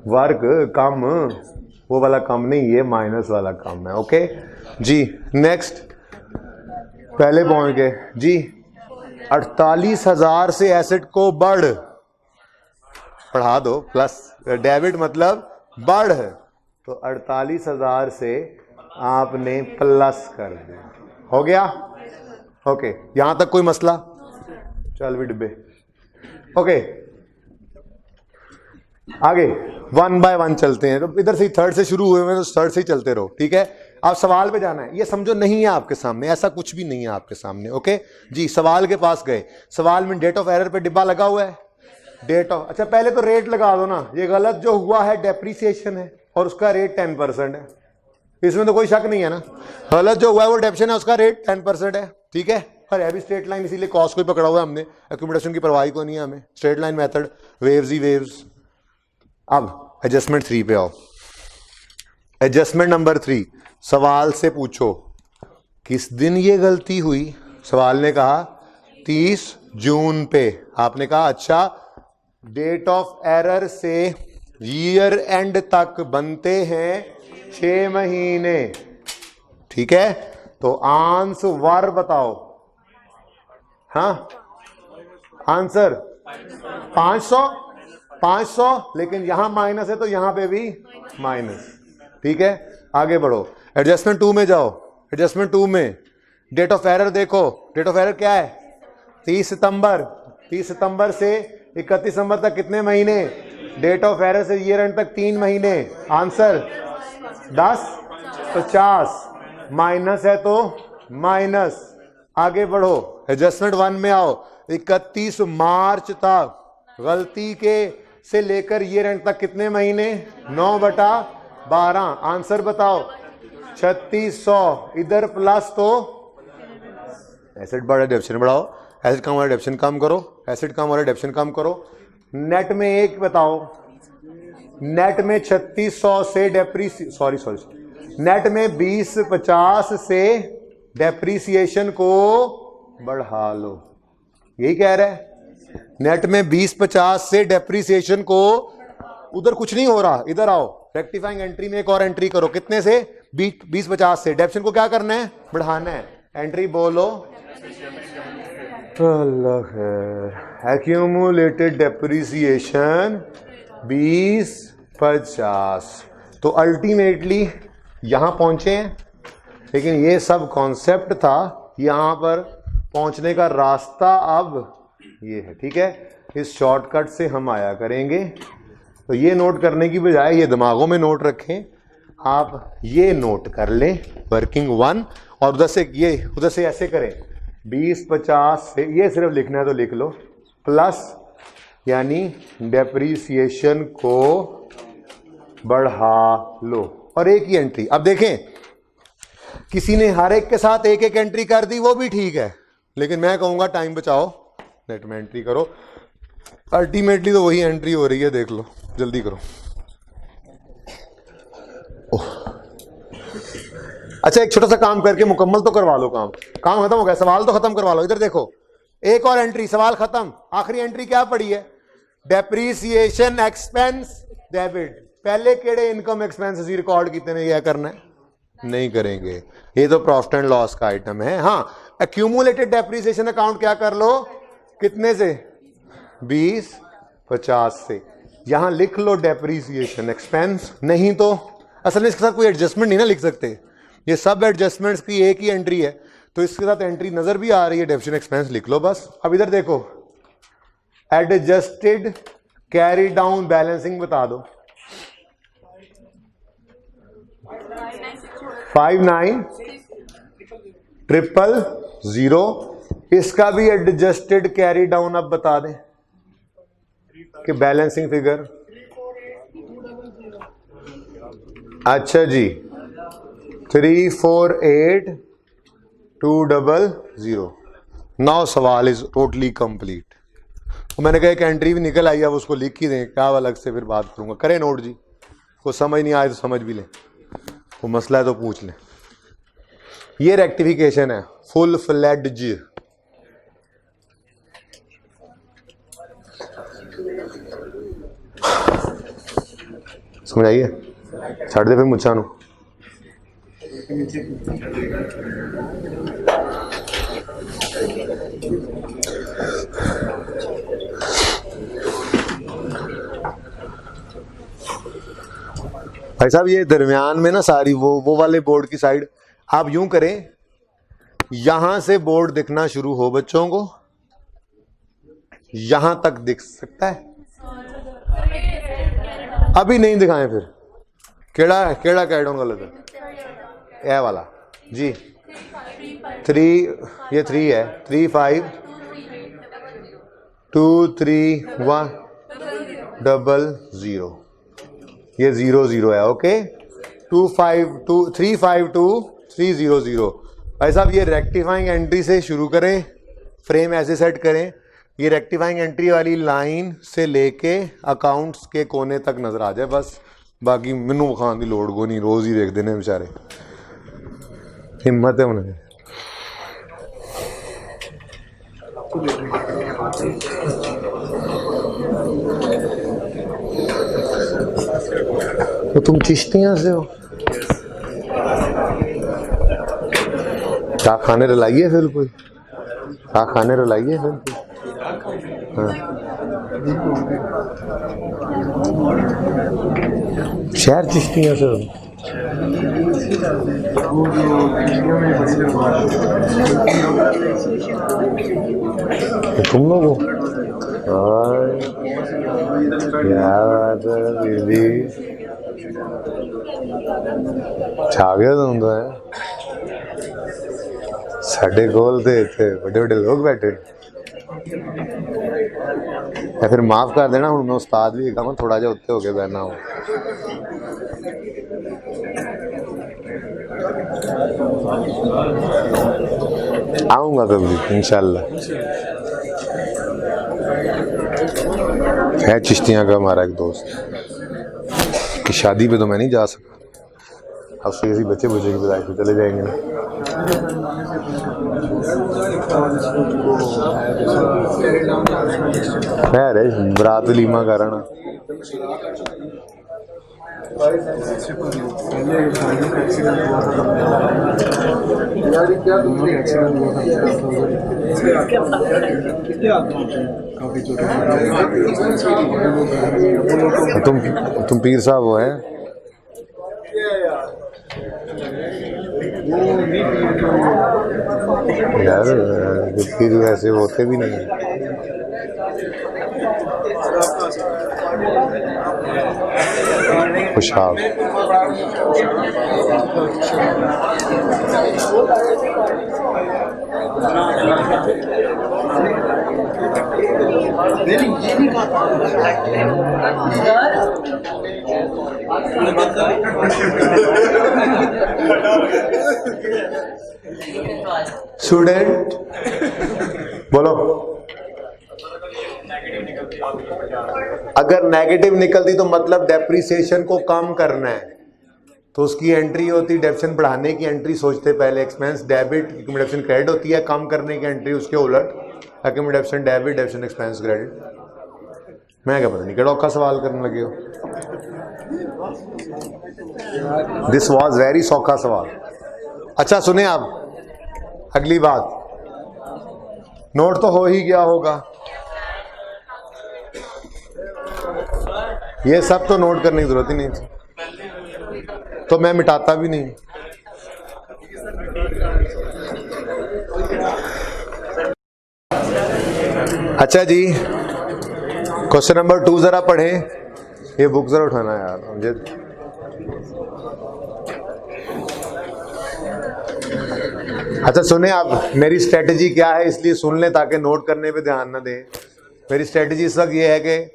वर्क कम, वो वाला कम नहीं, ये माइनस वाला कम है, ओके जी। नेक्स्ट, पहले पहुंच गए जी। 48,000 से एसेट को बढ़, पढ़ा दो, प्लस डेबिट मतलब बढ़, तो 48,000 से आपने प्लस कर दिया, हो गया। ओके, यहां तक कोई मसला? चल भी डिब्बे। ओके, आगे 1 बाय 1 चलते हैं। तो इधर से थर्ड से शुरू हुए हैं, तो थर्ड से ही चलते रहो, ठीक है। आप सवाल पे जाना है, ये समझो नहीं है आपके सामने, ऐसा कुछ भी नहीं है आपके सामने। ओके जी, सवाल के पास गए। सवाल में डेट ऑफ एरर पे डिब्बा लगा हुआ है, डेट ऑफ, अच्छा पहले तो रेट लगा दो ना। ये गलत जो हुआ है डेप्रीसिएशन है और उसका रेट 10% है, इसमें तो कोई शक नहीं है ना। गलत जो हुआ है वो डेप्शन है, उसका रेट 10% है, ठीक है। पर है भी स्ट्रेट लाइन, इसीलिए कॉस्ट को ही पकड़ा हुआ है हमने, एक्यूमुलेशन की परवाही को नहीं है हमें। स्ट्रेट लाइन मेथड, वेव्स ही वेव्स। अब एडजस्टमेंट 3 पे आओ। एडजस्टमेंट नंबर 3, सवाल से पूछो किस दिन ये गलती हुई। सवाल ने कहा 30 जून पे। आपने कहा अच्छा, डेट ऑफ एरर से ईयर एंड तक बनते हैं 6 महीने, ठीक है। तो आंसर बताओ। हाँ, आंसर 500, लेकिन यहां माइनस है तो यहां पे भी माइनस, ठीक है। आगे बढ़ो, एडजस्टमेंट 2 में जाओ। एडजस्टमेंट 2 में डेट ऑफ एरर देखो। डेट ऑफ एरर क्या है? 30 सितंबर। 30 सितंबर से 31 दिसंबर तक कितने महीने? डेट ऑफ एरर से ईयर एंड तक 3 महीने। आंसर 10, 50, माइनस है तो माइनस। आगे बढ़ो, एडजस्टमेंट 1 में आओ। 31 मार्च तक गलती के से लेकर ईयर एंड तक कितने महीने? 9/12। आंसर बताओ 3600। इधर प्लस तो एसिड बढ़ा, डेप्शन बढ़ाओ, एसिड कम वाला डेप्शन कम करो, एसिड कम वाला डेप्शन कम करो। नेट में एक बताओ, नेट में 3600 से नेट में 2050 से डेप्रीसिएशन को बढ़ा लो, यही कह रहा है। नेट में 2050 से डेप्रीसिएशन को, उधर कुछ नहीं हो रहा, इधर आओ, रेक्टिफाइंग एंट्री में एक और एंट्री करो। कितने से? 2050 से। डेप्शन को क्या करना है? बढ़ाना है। एंट्री बोलो। अल्लाह खैर। Accumulated depreciation 2050। तो अल्टीमेटली यहां पहुंचे हैं, लेकिन ये सब कॉन्सेप्ट था, यहां पर पहुंचने का रास्ता अब ये है, ठीक है। इस शॉर्टकट से हम आया करेंगे। तो ये नोट करने की बजाय ये दिमागों में नोट रखें। आप ये नोट कर लें वर्किंग 1, और उधर से ऐसे करें 2050 से, ये सिर्फ लिखना है तो लिख लो, प्लस यानी डेप्रीसिएशन को बढ़ा लो, और एक ही एंट्री। अब देखें, किसी ने हर एक के साथ एक एक एंट्री कर दी, वो भी ठीक है, लेकिन मैं कहूंगा टाइम बचाओ, नेट में एंट्री करो। अल्टीमेटली तो वही एंट्री हो रही है, देख लो, जल्दी करो। अच्छा, एक छोटा सा काम करके मुकम्मल तो करवा लो, काम खत्म हो गया, सवाल तो खत्म करवा लो। इधर देखो, एक और एंट्री, सवाल खत्म। आखिरी एंट्री क्या पड़ी है? Depreciation expense debit. पहले केड़े इनकम एक्सपेंसेस रिकॉर्ड कितने ने, यह करना है? नहीं करेंगे, ये तो प्रॉफिट एंड लॉस का आइटम है। हाँ, एक्यूमुलेटेड डेप्रीसिएशन अकाउंट क्या कर लो, कितने से? 2050 से। यहां लिख लो डेप्रीसिएशन एक्सपेंस, नहीं तो असल में इसके साथ कोई एडजस्टमेंट नहीं ना लिख सकते, ये सब एडजस्टमेंट्स की एक ही एंट्री है, तो इसके साथ एंट्री नजर भी आ रही है, डेप्शन एक्सपेंस लिख लो बस। अब इधर देखो, एडजस्टेड कैरी डाउन बैलेंसिंग बता दो। 59,000, इसका भी एडजस्टेड कैरी डाउन अब बता दें कि बैलेंसिंग फिगर। अच्छा जी, 348,200। नाउ सवाल इज टोटली कंप्लीट। मैंने कहा एक एंट्री भी निकल आई है, अब उसको लिख ही दें, क्या अलग से फिर बात करूंगा। करें नोट जी, को समझ नहीं आए तो समझ भी लें, वो मसला है तो पूछ लें। ये रेक्टिफिकेशन है फुल फ्लेड्ज। समझ आइए, छड़ दे फिर मुझा नु। भाई साहब ये दरमियान में ना सारी वो वाले बोर्ड की साइड आप यूं करें, यहां से बोर्ड दिखना शुरू हो बच्चों को, यहां तक दिख सकता है। अभी नहीं दिखाएं फिर, केड़ा केड़ा कैडोन गलत है, ए वाला जी 3, ये 3 है, 3 5 2 3 1 0 ये 0 0 है। ओके 2 5 2 3 5 2 3 0 0। भाई साहब ये रेक्टिफाइंग एंट्री से शुरू करें, फ्रेम ऐसे सेट करें, ये रेक्टिफाइंग एंट्री वाली लाइन से लेके अकाउंट्स के कोने तक नजर आ जाए बस, बाकी मैनू खान की लोड़ को नहीं, रोज ही देखते हैं बेचारे, हिम्मत है उन्हें। तो तुम चिश्तियां से हो, क्या खाने रलाइए फिर कोई, क्या खाने रलाइए फिर कोई। हाँ। शहर चिश्तियां से हो, तुम लोग हो, क्या बात है दीदी, छा गया तुम तो है। साढ़े कोल थे इतने बड़े बड़े लोग बैठे, या फिर माफ कर देना, हूँ मैं उस्ताद भी कहा थोड़ा जा उत्ते होके बहना हो। आऊंगा कभी इंशाल्लाह। है चिश्तियाँ का हमारा एक दोस्त की शादी पे तो मैं नहीं जा सका, अब से किसी बच्चे की विदाई पे चले जाएंगे ना। खैर है बरात लीमा करना। तुम पीर साहब वो हैं, यार पीर वैसे होते भी नहीं। खुशहाल स्टूडेंट बोलो, अगर नेगेटिव निकलती तो मतलब डेप्रिसिएशन को कम करना है, तो उसकी एंट्री होती डेप्शन बढ़ाने की एंट्री सोचते पहले, एक्सपेंस डेबिट एक्यूमुलेशन क्रेडिट होती है, कम करने की एंट्री उसके उलट एक्यूमुलेशन डेबिट डेप्शन एक्सपेंस क्रेडिट। मैं क्या पता नहीं केड़ा औखा सवाल करने लगे हो। दिस वॉज वेरी सौखा सवाल। अच्छा सुने आप, अगली बात, नोट तो हो ही गया होगा, ये सब तो नोट करने की जरूरत ही नहीं थी, तो मैं मिटाता भी नहीं। अच्छा जी, क्वेश्चन नंबर 2 जरा पढ़ें, ये बुक जरा उठाना यार मुझे। अच्छा सुने आप, मेरी स्ट्रेटजी क्या है, इसलिए सुन लें ताकि नोट करने पे ध्यान ना दें। मेरी स्ट्रेटजी इस वक्त ये है कि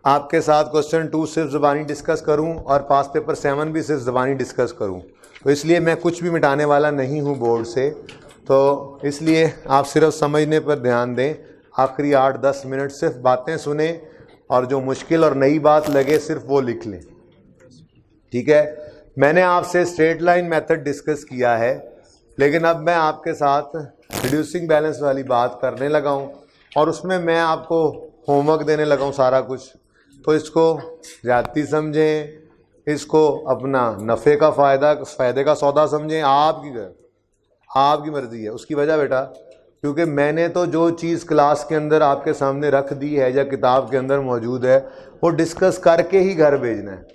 आपके साथ क्वेश्चन 2 सिर्फ ज़बानी डिस्कस करूं और पास पेपर 7 भी सिर्फ ज़बानी डिस्कस करूं, तो इसलिए मैं कुछ भी मिटाने वाला नहीं हूं बोर्ड से, तो इसलिए आप सिर्फ समझने पर ध्यान दें। आखिरी 8-10 मिनट सिर्फ बातें सुने और जो मुश्किल और नई बात लगे सिर्फ वो लिख लें, ठीक है। मैंने आपसे स्ट्रेट लाइन मेथड डिस्कस किया है, लेकिन अब मैं आपके साथ रिड्यूसिंग बैलेंस वाली बात करने लगा हूँ और उसमें मैं आपको होमवर्क देने लगा हूँ सारा कुछ, तो इसको ज़्यादती समझें, इसको अपना नफ़े का फ़ायदे का सौदा समझें, आपकी मर्ज़ी है। उसकी वजह बेटा, क्योंकि मैंने तो जो चीज़ क्लास के अंदर आपके सामने रख दी है या किताब के अंदर मौजूद है, वो डिस्कस करके ही घर भेजना है।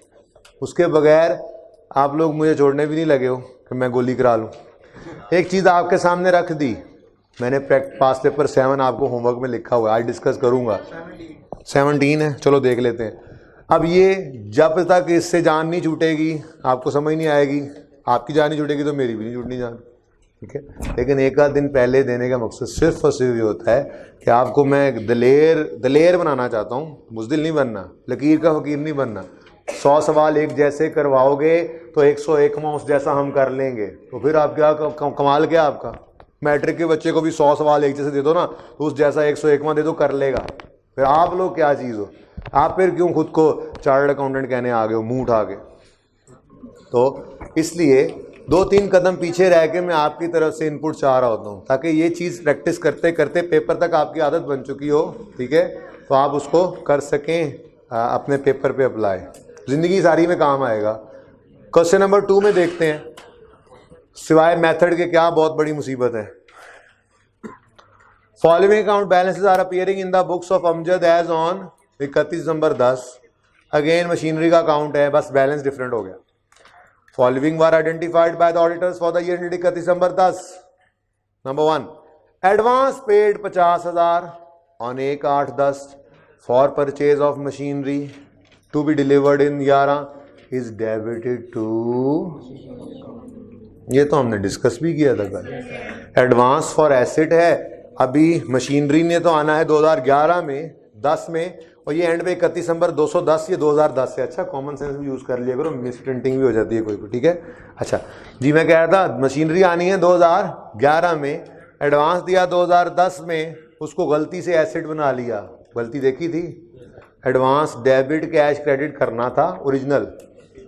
उसके बगैर आप लोग मुझे छोड़ने भी नहीं लगे हो कि मैं गोली करा लूँ। एक चीज़ आपके सामने रख दी मैंने, पास पेपर 7 आपको होमवर्क में लिखा हुआ है, आज डिस्कस करूँगा। 17 है, चलो देख लेते हैं। अब ये जब तक इससे जान नहीं छूटेगी आपको समझ नहीं आएगी, आपकी जान नहीं छूटेगी तो मेरी भी नहीं छूटनी जान, ठीक है। लेकिन एक आध दिन पहले देने का मकसद सिर्फ और सिर्फ ये होता है कि आपको मैं दलेर बनाना चाहता हूँ, बुज़दिल नहीं बनना, लकीर का फकीर नहीं बनना। 100 सवाल एक जैसे करवाओगे तो 101वां उस जैसा हम कर लेंगे, तो फिर आप क्या कमाल क्या आपका। मैट्रिक के बच्चे को भी 100 सवाल एक जैसे दे दो ना, तो उस जैसा 101वां दे दो, कर लेगा। फिर आप लोग क्या चीज़ हो, आप फिर क्यों खुद को चार्टर्ड अकाउंटेंट कहने आ गए हो मुंह उठा के। तो इसलिए 2-3 कदम पीछे रह के मैं आपकी तरफ से इनपुट चाह रहा होता हूँ, ताकि ये चीज़ प्रैक्टिस करते करते पेपर तक आपकी आदत बन चुकी हो, ठीक है, तो आप उसको कर सकें अपने पेपर पे अप्लाई, ज़िंदगी सारी में काम आएगा। क्वेश्चन नंबर 2 में देखते हैं, सिवाय मेथड के क्या बहुत बड़ी मुसीबत है। Following account balances are appearing in the books of Amjad as on 31 December 10। Again machinery का अकाउंट है, बस बैलेंस डिफरेंट हो गया। Following were identified by the auditors for the year 31 December 10। Number 1, advance paid 50,000 on 1/8/10 for purchase of machinery to be delivered in 11 is debited to, ये तो हमने discuss भी किया था कल। एडवांस फॉर एसेट है, अभी मशीनरी ने तो आना है 2011 में 10 में, और ये एंड पे 31 दिसंबर 210, ये 2010 है। अच्छा, कॉमन सेंस भी यूज़ कर लिया करो, मिस प्रिंटिंग भी हो जाती है कोई को, ठीक है। अच्छा जी, मैं कह रहा था मशीनरी आनी है 2011 में, एडवांस दिया 2010 में, उसको गलती से एसेट बना लिया। गलती देखी थी, एडवांस डेबिट कैश क्रेडिट करना था ओरिजिनल,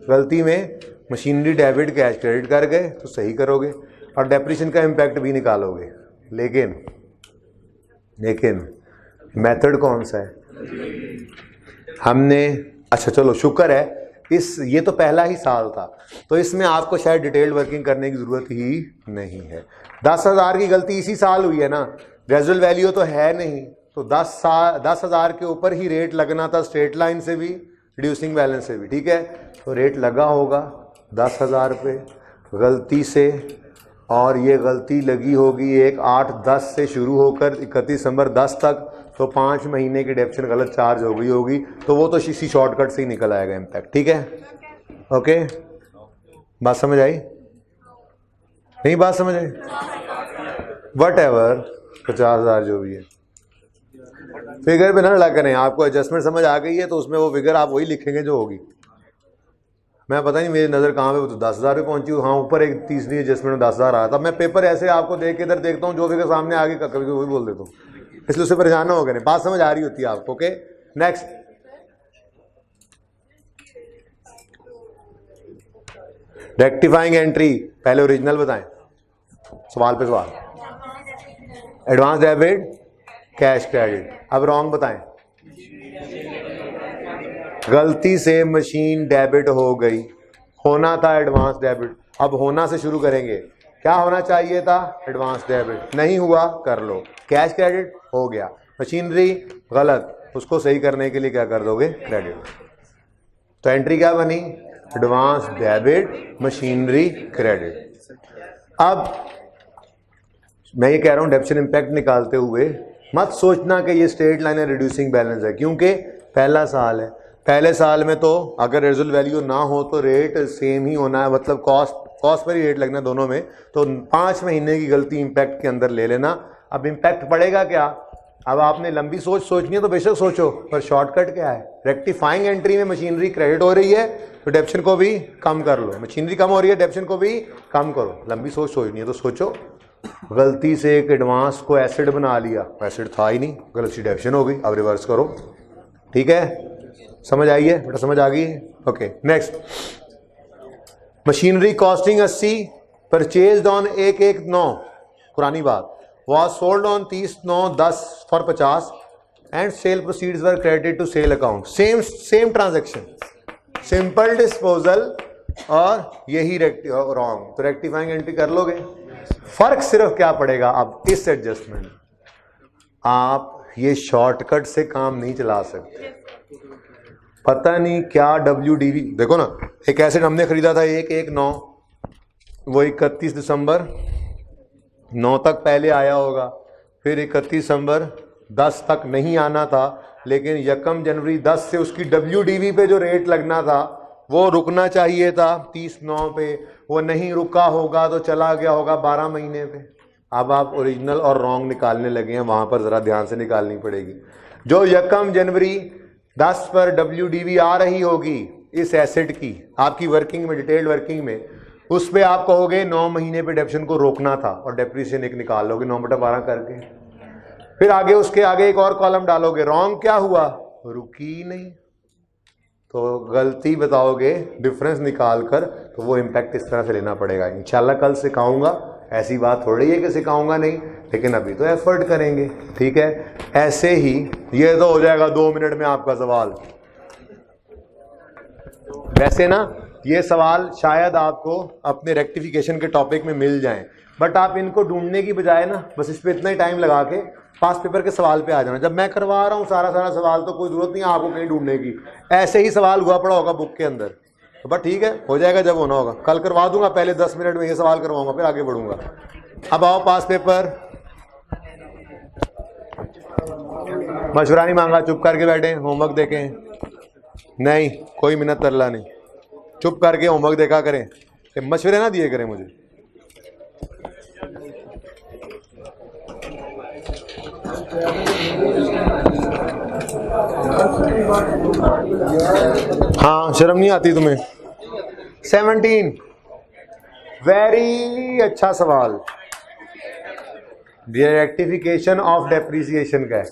गलती में मशीनरी डेबिट कैश क्रेडिट कर गए, तो सही करोगे और डेप्रिसिएशन का इम्पैक्ट भी निकालोगे। लेकिन मेथड कौन सा है हमने, अच्छा चलो शुक्र है ये तो पहला ही साल था, तो इसमें आपको शायद डिटेल्ड वर्किंग करने की ज़रूरत ही नहीं है। 10,000 की गलती इसी साल हुई है ना, रेजुअल वैल्यू तो है नहीं, तो 10,000 के ऊपर ही रेट लगना था, स्ट्रेट लाइन से भी रिड्यूसिंग बैलेंस से भी, ठीक है। तो रेट लगा होगा 10,000 पे गलती से, और ये गलती लगी होगी 1/8/10 से शुरू होकर 31 दिसंबर 10 तक, तो 5 महीने की डेप्शन गलत चार्ज हो गई होगी, तो वो तो इसी शॉर्टकट से ही निकल आएगा इम्पैक्ट, ठीक है। ओके, बात समझ आई? नहीं बात समझ आई? वट एवर 50,000 जो भी है, फिगर पे ना लड़ा करें। आपको एडजस्टमेंट समझ आ गई है तो उसमें वो फिगर आप वही लिखेंगे जो होगी। मैं पता नहीं मेरी नज़र कहाँ पे, वो तो 10,000 पे पहुंची हूँ। हाँ, ऊपर एक तीसरी एडजस्टमेंट में 10,000 आया था। मैं पेपर ऐसे आपको देख के इधर देखता हूँ, जो फिगर सामने आगे कभी वही बोल देता हूँ, इसलिए उससे परेशान ना हो गए। बात समझ आ रही होती है आपको? Okay, next. रेक्टिफाइंग एंट्री, पहले ओरिजिनल बताएं, सवाल पे सवाल। एडवांस डेबिट कैश क्रेडिट, अब रॉन्ग बताएं। गलती से मशीन डेबिट हो गई, होना था एडवांस डेबिट, अब होना से शुरू करेंगे। क्या होना चाहिए था? एडवांस डेबिट, नहीं हुआ, कर लो। कैश क्रेडिट हो गया, मशीनरी गलत, उसको सही करने के लिए क्या कर दोगे? क्रेडिट। तो एंट्री क्या बनी? Advance debit machinery credit. अब मैं ये कह रहा हूं, डेप्शन इंपैक्ट निकालते हुए मत सोचना कि ये स्ट्रेट लाइन है, रिड्यूसिंग बैलेंस है, क्योंकि पहला साल है। पहले साल में तो अगर रेजुअल वैल्यू ना हो तो रेट सेम ही होना है, मतलब कॉस्ट पर ही रेट लगना है दोनों में। तो 5 महीने की गलती इंपैक्ट के अंदर ले लेना। अब इंपैक्ट पड़ेगा क्या? अब आपने लंबी सोचनी है तो बेशक सोचो, पर शॉर्टकट क्या है? रेक्टिफाइंग एंट्री में मशीनरी क्रेडिट हो रही है तो डेप्शन को भी कम कर लो, मशीनरी कम हो रही है डेप्शन को भी कम करो। लंबी सोचनी है तो सोचो। गलती से एक एडवांस को एसिड बना लिया, एसिड था ही नहीं, गलत सी डेप्शन हो गई, अब रिवर्स करो, ठीक है। समझ आई है बेटा? समझ आ गई? Okay, next. Machinery costing 80, purchased on 1/1/9, पुरानी बात, was sold on 30/9/10 for 50 and sale proceeds were credited to sale account. Same transaction, simple disposal, और यही रॉन्ग, तो रेक्टिफाइंग एंट्री कर लोगे। फर्क सिर्फ क्या पड़ेगा अब इस एडजस्टमेंट, आप ये शॉर्टकट से काम नहीं चला सकते। पता नहीं क्या WDV, देखो ना, एक एसेट हमने खरीदा था 119, वो 31 दिसंबर 9 तक पहले आया होगा, फिर 31 दिसंबर 10 तक नहीं आना था, लेकिन 1 जनवरी 10 से उसकी WDV पे जो रेट लगना था वो रुकना चाहिए था 30/9 पे, वो नहीं रुका होगा तो चला गया होगा 12 महीने पे। अब आप ओरिजिनल और रॉन्ग निकालने लगे हैं, वहाँ पर ज़रा ध्यान से निकालनी पड़ेगी। जो 1 जनवरी 10 पर WDV आ रही होगी इस एसेट की, आपकी वर्किंग में, डिटेल्ड वर्किंग में, उस पर आप कहोगे 9 महीने पे डेप्रिसिएशन को रोकना था और डेप्रिसिएशन एक निकाल लोगे 9/12 करके। फिर आगे उसके आगे एक और कॉलम डालोगे, रॉन्ग क्या हुआ, रुकी ही नहीं, तो गलती बताओगे डिफरेंस निकाल कर, तो वो इम्पैक्ट इस तरह से लेना पड़ेगा। इंशाल्लाह कल सिखाऊंगा, ऐसी बात थोड़ी है कि सिखाऊंगा नहीं, लेकिन अभी तो एफर्ट करेंगे, ठीक है। ऐसे ही ये तो हो जाएगा 2 मिनट में आपका सवाल। वैसे ना ये सवाल शायद आपको अपने रेक्टिफिकेशन के टॉपिक में मिल जाएं, बट आप इनको ढूंढने की बजाय ना बस इस पर इतना ही टाइम लगा के पास पेपर के सवाल पे आ जाना। जब मैं करवा रहा हूँ सारा सवाल, तो कोई जरूरत नहीं है आपको कहीं ढूंढने की, ऐसे ही सवाल हुआ पड़ा होगा बुक के अंदर। तो बस ठीक है, हो जाएगा जब होना होगा, कल करवा दूंगा, पहले 10 मिनट में ये सवाल करवाऊंगा, फिर आगे बढ़ूंगा। अब आओ पास पेपर, मशवरा नहीं मांगा, चुप करके बैठे, होमवर्क देखें, नहीं कोई मिन्नत तरला नहीं, चुप करके होमवर्क देखा करें, मशवरे ना दिए करें मुझे। हाँ शर्म नहीं आती तुम्हें। 17, वेरी अच्छा सवाल, रेक्टिफिकेशन ऑफ डेप्रिसिएशन का है,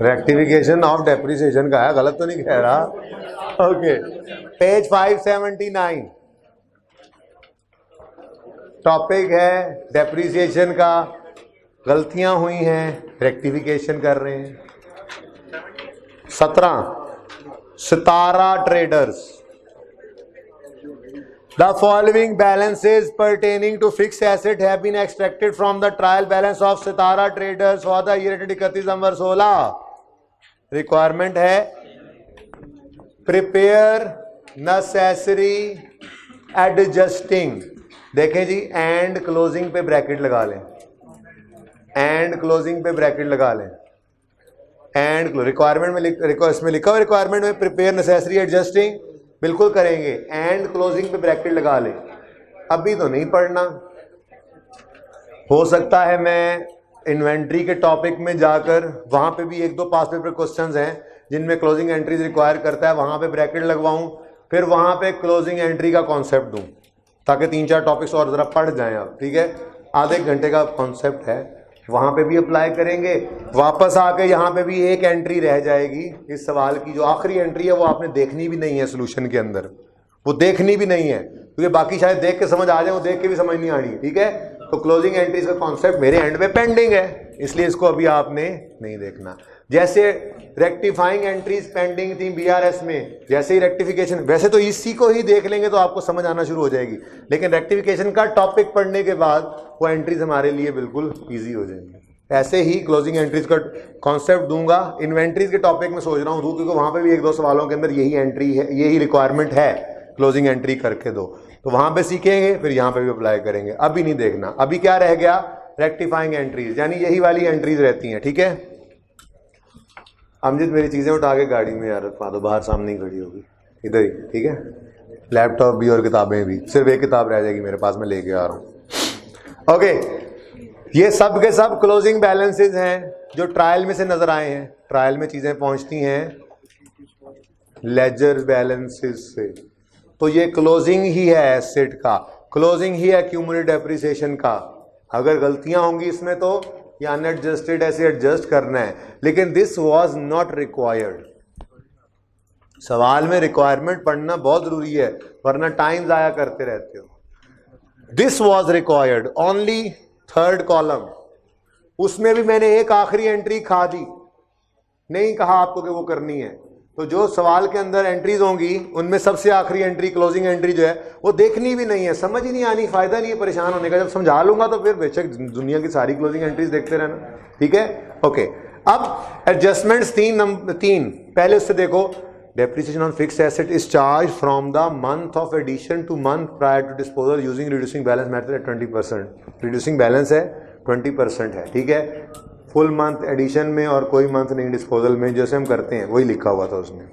रेक्टिफिकेशन ऑफ डेप्रिसिएशन का है, गलत तो नहीं कह रहा। ओके, पेज 579, टॉपिक है डेप्रिसिएशन का, गलतियां हुई हैं, रेक्टिफिकेशन कर रहे हैं। 17, Sitara traders, the following balances pertaining to fixed asset have been extracted from the trial balance of Sitara traders for the year 31 December 16। Requirement है प्रिपेयर नेसेसरी एडजस्टिंग, देखें जी, एंड क्लोजिंग पे ब्रैकेट लगा लें, एंड क्लोजिंग पे bracket लगा लें, and requirement में इसमें लिखा हुआ रिक्वायरमेंट में प्रिपेयर नेसेसरी एडजस्टिंग, बिल्कुल करेंगे, एंड क्लोजिंग पे ब्रैकेट लगा लें। अभी तो नहीं पढ़ना, हो सकता है मैं इन्वेंट्री के टॉपिक में जाकर वहां पे भी 1-2 पास पेपर क्वेश्चंस हैं जिनमें क्लोजिंग एंट्रीज रिक्वायर करता है, वहां पे ब्रैकेट लगवाऊं, फिर वहां पे क्लोजिंग एंट्री का कॉन्सेप्ट दूं, ताकि 3-4 टॉपिक्स और जरा पढ़ जाएं आप, ठीक है। आधे घंटे का कॉन्सेप्ट है, वहां पे भी अप्लाई करेंगे, वापस आके यहाँ पे भी एक एंट्री रह जाएगी इस सवाल की, जो आखिरी एंट्री है वो आपने देखनी भी नहीं है सोल्यूशन के अंदर, वो देखनी भी नहीं है, क्योंकि बाकी शायद देख के समझ आ जाए, वो देख के भी समझ नहीं आनी, ठीक है। तो क्लोजिंग एंट्रीज का कॉन्सेप्ट मेरे एंड में पेंडिंग है, इसलिए इसको अभी आपने नहीं देखना। जैसे रेक्टिफाइंग एंट्रीज पेंडिंग थी BRS में, जैसे ही रेक्टिफिकेशन, वैसे तो इसी को ही देख लेंगे तो आपको समझ आना शुरू हो जाएगी, लेकिन रेक्टिफिकेशन का टॉपिक पढ़ने के बाद वो एंट्रीज हमारे लिए बिल्कुल ईजी हो जाएंगी। ऐसे ही क्लोजिंग एंट्रीज का कॉन्सेप्ट दूंगा, इन्वेंट्रीज के टॉपिक में सोच रहा हूँ दूँ, क्योंकि वहां पे भी 1-2 सवालों के अंदर यही एंट्री है, यही रिक्वायरमेंट है, क्लोजिंग एंट्री करके दो, तो वहां पे सीखेंगे, फिर यहाँ पे भी अप्लाई करेंगे। अभी नहीं देखना, अभी क्या रह गया, रेक्टिफाइंग एंट्रीज, यानी यही वाली एंट्रीज रहती हैं, ठीक है। अमजित मेरी चीजें उठा के गाड़ी में यार रखवा दो, बाहर सामने ही खड़ी होगी, इधर ही, ठीक है। लैपटॉप भी और किताबें भी, सिर्फ एक किताब रह जाएगी मेरे पास, मैं लेके आ रहा हूँ। ओके, ये सब के सब क्लोजिंग बैलेंसेस हैं जो ट्रायल में से नजर आए हैं, ट्रायल में चीजें पहुंचती हैं लेजर बैलेंसेस से, तो ये क्लोजिंग ही है एसेट का, क्लोजिंग ही है क्यूमुलेटिव डेप्रिसिएशन का। अगर गलतियां होंगी इसमें तो या अनएडजस्टेड ऐसे एडजस्ट करना है, लेकिन दिस वाज नॉट रिक्वायर्ड। सवाल में रिक्वायरमेंट पढ़ना बहुत जरूरी है, वरना टाइम जाया करते रहते हो। This was required, only third column, उसमें भी मैंने एक आखिरी एंट्री खा दी, नहीं कहा आपको कि वो करनी है। तो जो सवाल के अंदर एंट्रीज होंगी उनमें सबसे आखिरी एंट्री, क्लोजिंग एंट्री जो है वो देखनी भी नहीं है, समझ ही नहीं आनी, फायदा नहीं है परेशान होने का। जब समझा लूंगा तो फिर बेशक दुनिया की सारी क्लोजिंग एंट्रीज देखते रहना, ठीक है। ओके, अब एडजस्टमेंट्स तीन पहले उससे देखो, depreciation on fixed asset is charge from the month of addition to month prior to disposal using reducing balance method at 20%। Reducing balance है 20% है, ठीक है। फुल मंथ एडिशन में और कोई मंथ नहीं डिस्पोजल में, जैसे हम करते हैं वही लिखा हुआ था उसमें।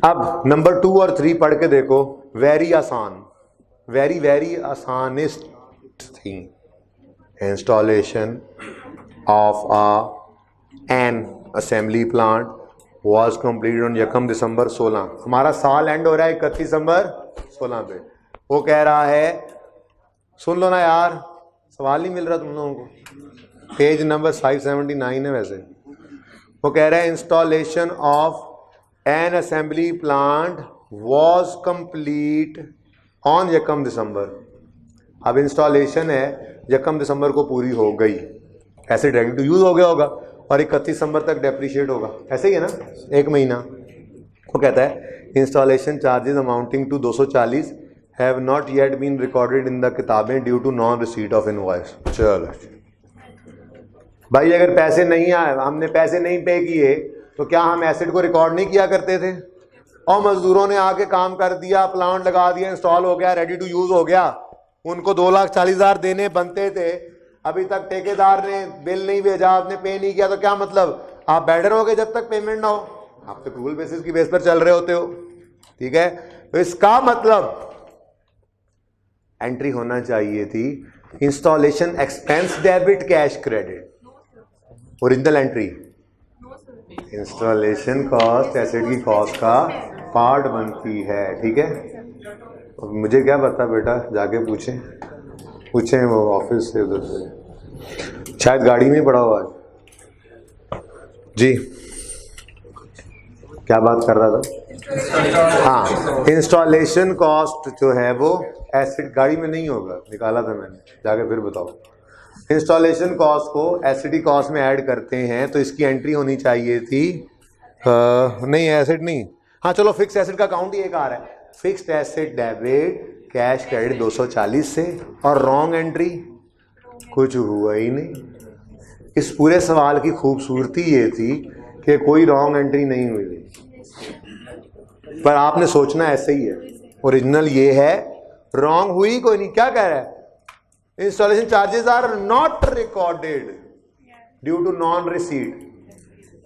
अब नंबर 2 और 3 पढ़ के देखो, वेरी आसान, वेरी वेरी आसानिस्ट thing, installation of an assembly plant was completed on 1 December 16। हमारा साल एंड हो रहा है 31 दिसंबर 16 पे। वो कह रहा है, सुन लो ना यार, सवाल नहीं मिल रहा तुम लोगों को, पेज नंबर 579 है वैसे। वो कह रहा है installation of an assembly plant was complete on 1 दिसंबर। अब इंस्टॉलेशन है 1 दिसंबर को पूरी हो गई, ऐसे रेडी टू यूज हो गया होगा और 31 दिसंबर तक डेप्रिशिएट होगा, ऐसे ही है ना, 1 महीना। वो कहता है installation charges amounting to 240 have not yet been recorded in the किताबें due to non receipt of invoice. चलो भाई, अगर पैसे नहीं आए, हमने पैसे नहीं पे किए, तो क्या हम एसेट को रिकॉर्ड नहीं किया करते थे? और मजदूरों ने आके काम कर दिया, प्लांट लगा दिया, इंस्टॉल हो गया, रेडी टू यूज हो गया, उनको 2,40,000 देने बनते थे, अभी तक ठेकेदार ने बिल नहीं भेजा, आपने पे नहीं किया, तो क्या मतलब आप बैठे रहोगे जब तक पेमेंट ना हो? आप तो एक्रूवल बेसिस की बेस पर चल रहे होते हो, ठीक है। तो इसका मतलब एंट्री होना चाहिए थी installation expense debit cash credit, original entry installation cost asset की कॉस्ट का पार्ट बनती है, ठीक है। मुझे क्या पता बेटा, जाके पूछें वो ऑफिस से, उधर से शायद गाड़ी में पड़ा हुआ है जी। क्या बात कर रहा था? हाँ, इंस्टॉलेशन कॉस्ट जो है वो एसिड गाड़ी में नहीं होगा, निकाला था मैंने, जाके फिर बताओ। इंस्टॉलेशन कॉस्ट को एसिडी कॉस्ट में ऐड करते हैं, तो इसकी एंट्री होनी चाहिए थी नहीं एसिड नहीं, हाँ चलो फिक्स एसिड का काउंट ही एक आ रहा है, fixed asset debit cash credit 240 से, और रॉन्ग एंट्री कुछ हुआ ही नहीं। इस पूरे सवाल की खूबसूरती ये थी कि कोई रॉन्ग एंट्री नहीं हुई, पर आपने सोचना ऐसे ही है, ओरिजिनल ये है, रॉन्ग हुई कोई नहीं। क्या कह रहा है? Installation charges are not recorded due to non receipt.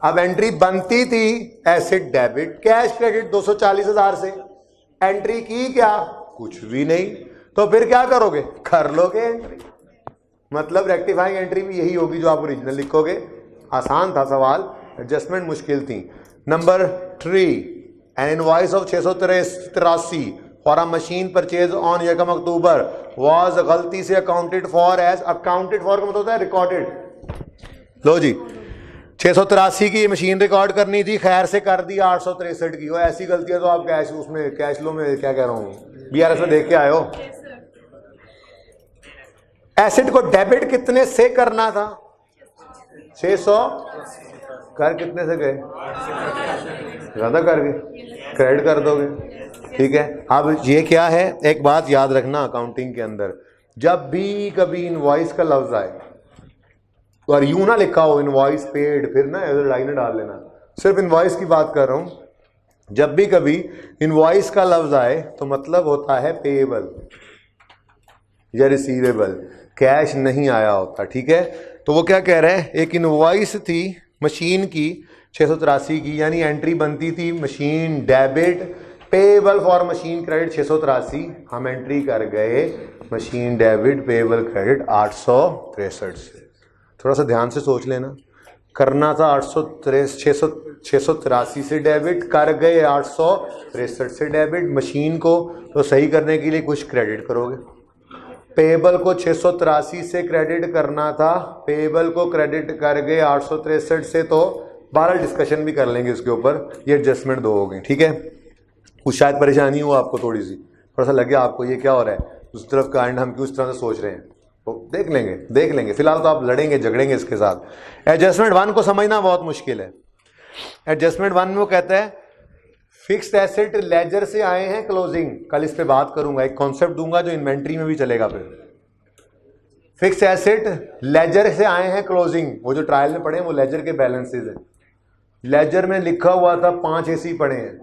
अब एंट्री बनती थी एसेट डेबिट कैश क्रेडिट 240,000 से, एंट्री की क्या? कुछ भी नहीं, तो फिर क्या करोगे? कर लोगे एंट्री, मतलब रेक्टिफाइंग एंट्री भी यही होगी जो आप ओरिजिनल लिखोगे। आसान था सवाल, एडजस्टमेंट मुश्किल थी। Number 3, an invoice of 683 for a machine purchase on 1 October was गलती से accounted for as, accounted for का मतलब होता है रिकॉर्डेड। लो जी, 683 की मशीन रिकॉर्ड करनी थी, खैर से कर दी 863 की। और ऐसी गलतियां तो आप कैश उसमें कैश लो में क्या कह रहा हूँ, BRS में देख के आए हो। एसेट को डेबिट कितने से करना था? 600 कर कितने से गए? ज्यादा कर गए, क्रेडिट कर दोगे, ठीक है। अब ये क्या है, एक बात याद रखना अकाउंटिंग के अंदर, जब भी कभी इनवॉइस का लफ्ज आए, और यूं ना लिखा हो इनवॉइस पेड, फिर ना इधर लाइनें डाल लेना, सिर्फ इनवॉइस की बात कर रहा हूं। जब भी कभी इनवॉइस का लफ्ज आए तो मतलब होता है पेएबल या रिसीवेबल, कैश नहीं आया होता, ठीक है। तो वो क्या कह रहे हैं, एक इनवॉइस थी मशीन की 683 की, यानी एंट्री बनती थी machine debit payable for machine credit 683, हम एंट्री कर गए मशीन डेबिट पेएबल क्रेडिट 863 से। थोड़ा सा ध्यान से सोच लेना, करना था 683 से डेबिट, कर गए 863 से डेबिट। मशीन को तो सही करने के लिए कुछ क्रेडिट करोगे, पेएबल को 683 से क्रेडिट करना था, पेएबल को क्रेडिट कर गए 863 से। तो 12 डिस्कशन भी कर लेंगे इसके ऊपर, ये एडजस्टमेंट 2 हो गई, ठीक है। कुछ शायद परेशानी हो आपको, थोड़ी सी थोड़ा सा लगे आपको ये क्या हो रहा है उस तरफ का, एंड हम क्यों उस तरह से सोच रहे हैं, तो देख लेंगे। फिलहाल तो आप लड़ेंगे झगड़ेंगे इसके साथ। एडजस्टमेंट 1 को समझना बहुत मुश्किल है। एडजस्टमेंट 1 में वो कहता है फिक्स्ड एसेट लेजर से आए हैं क्लोजिंग, कल इस पे बात करूंगा, एक कॉन्सेप्ट दूंगा जो इन्वेंट्री में भी चलेगा। फिर फिक्स एसेट लेजर से आए हैं क्लोजिंग, वो जो ट्रायल में पढ़े हैं वो लेजर के बैलेंसेज हैं। लेजर में लिखा हुआ था 5 एसी पड़े हैं,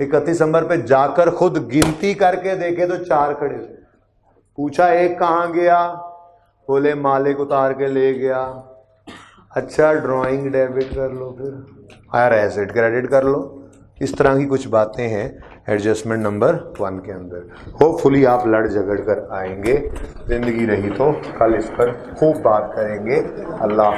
31 दिसंबर पे जाकर खुद गिनती करके देखे तो 4 खड़े थे। पूछा एक कहाँ गया, बोले मालिक उतार के ले गया। अच्छा ड्राइंग डेबिट कर लो, फिर हायर एसेट क्रेडिट कर लो। इस तरह की कुछ बातें हैं एडजस्टमेंट नंबर 1 के अंदर। होपफुली आप लड़ झगड़ कर आएंगे, जिंदगी रही तो कल इस पर खूब बात करेंगे। अल्लाह।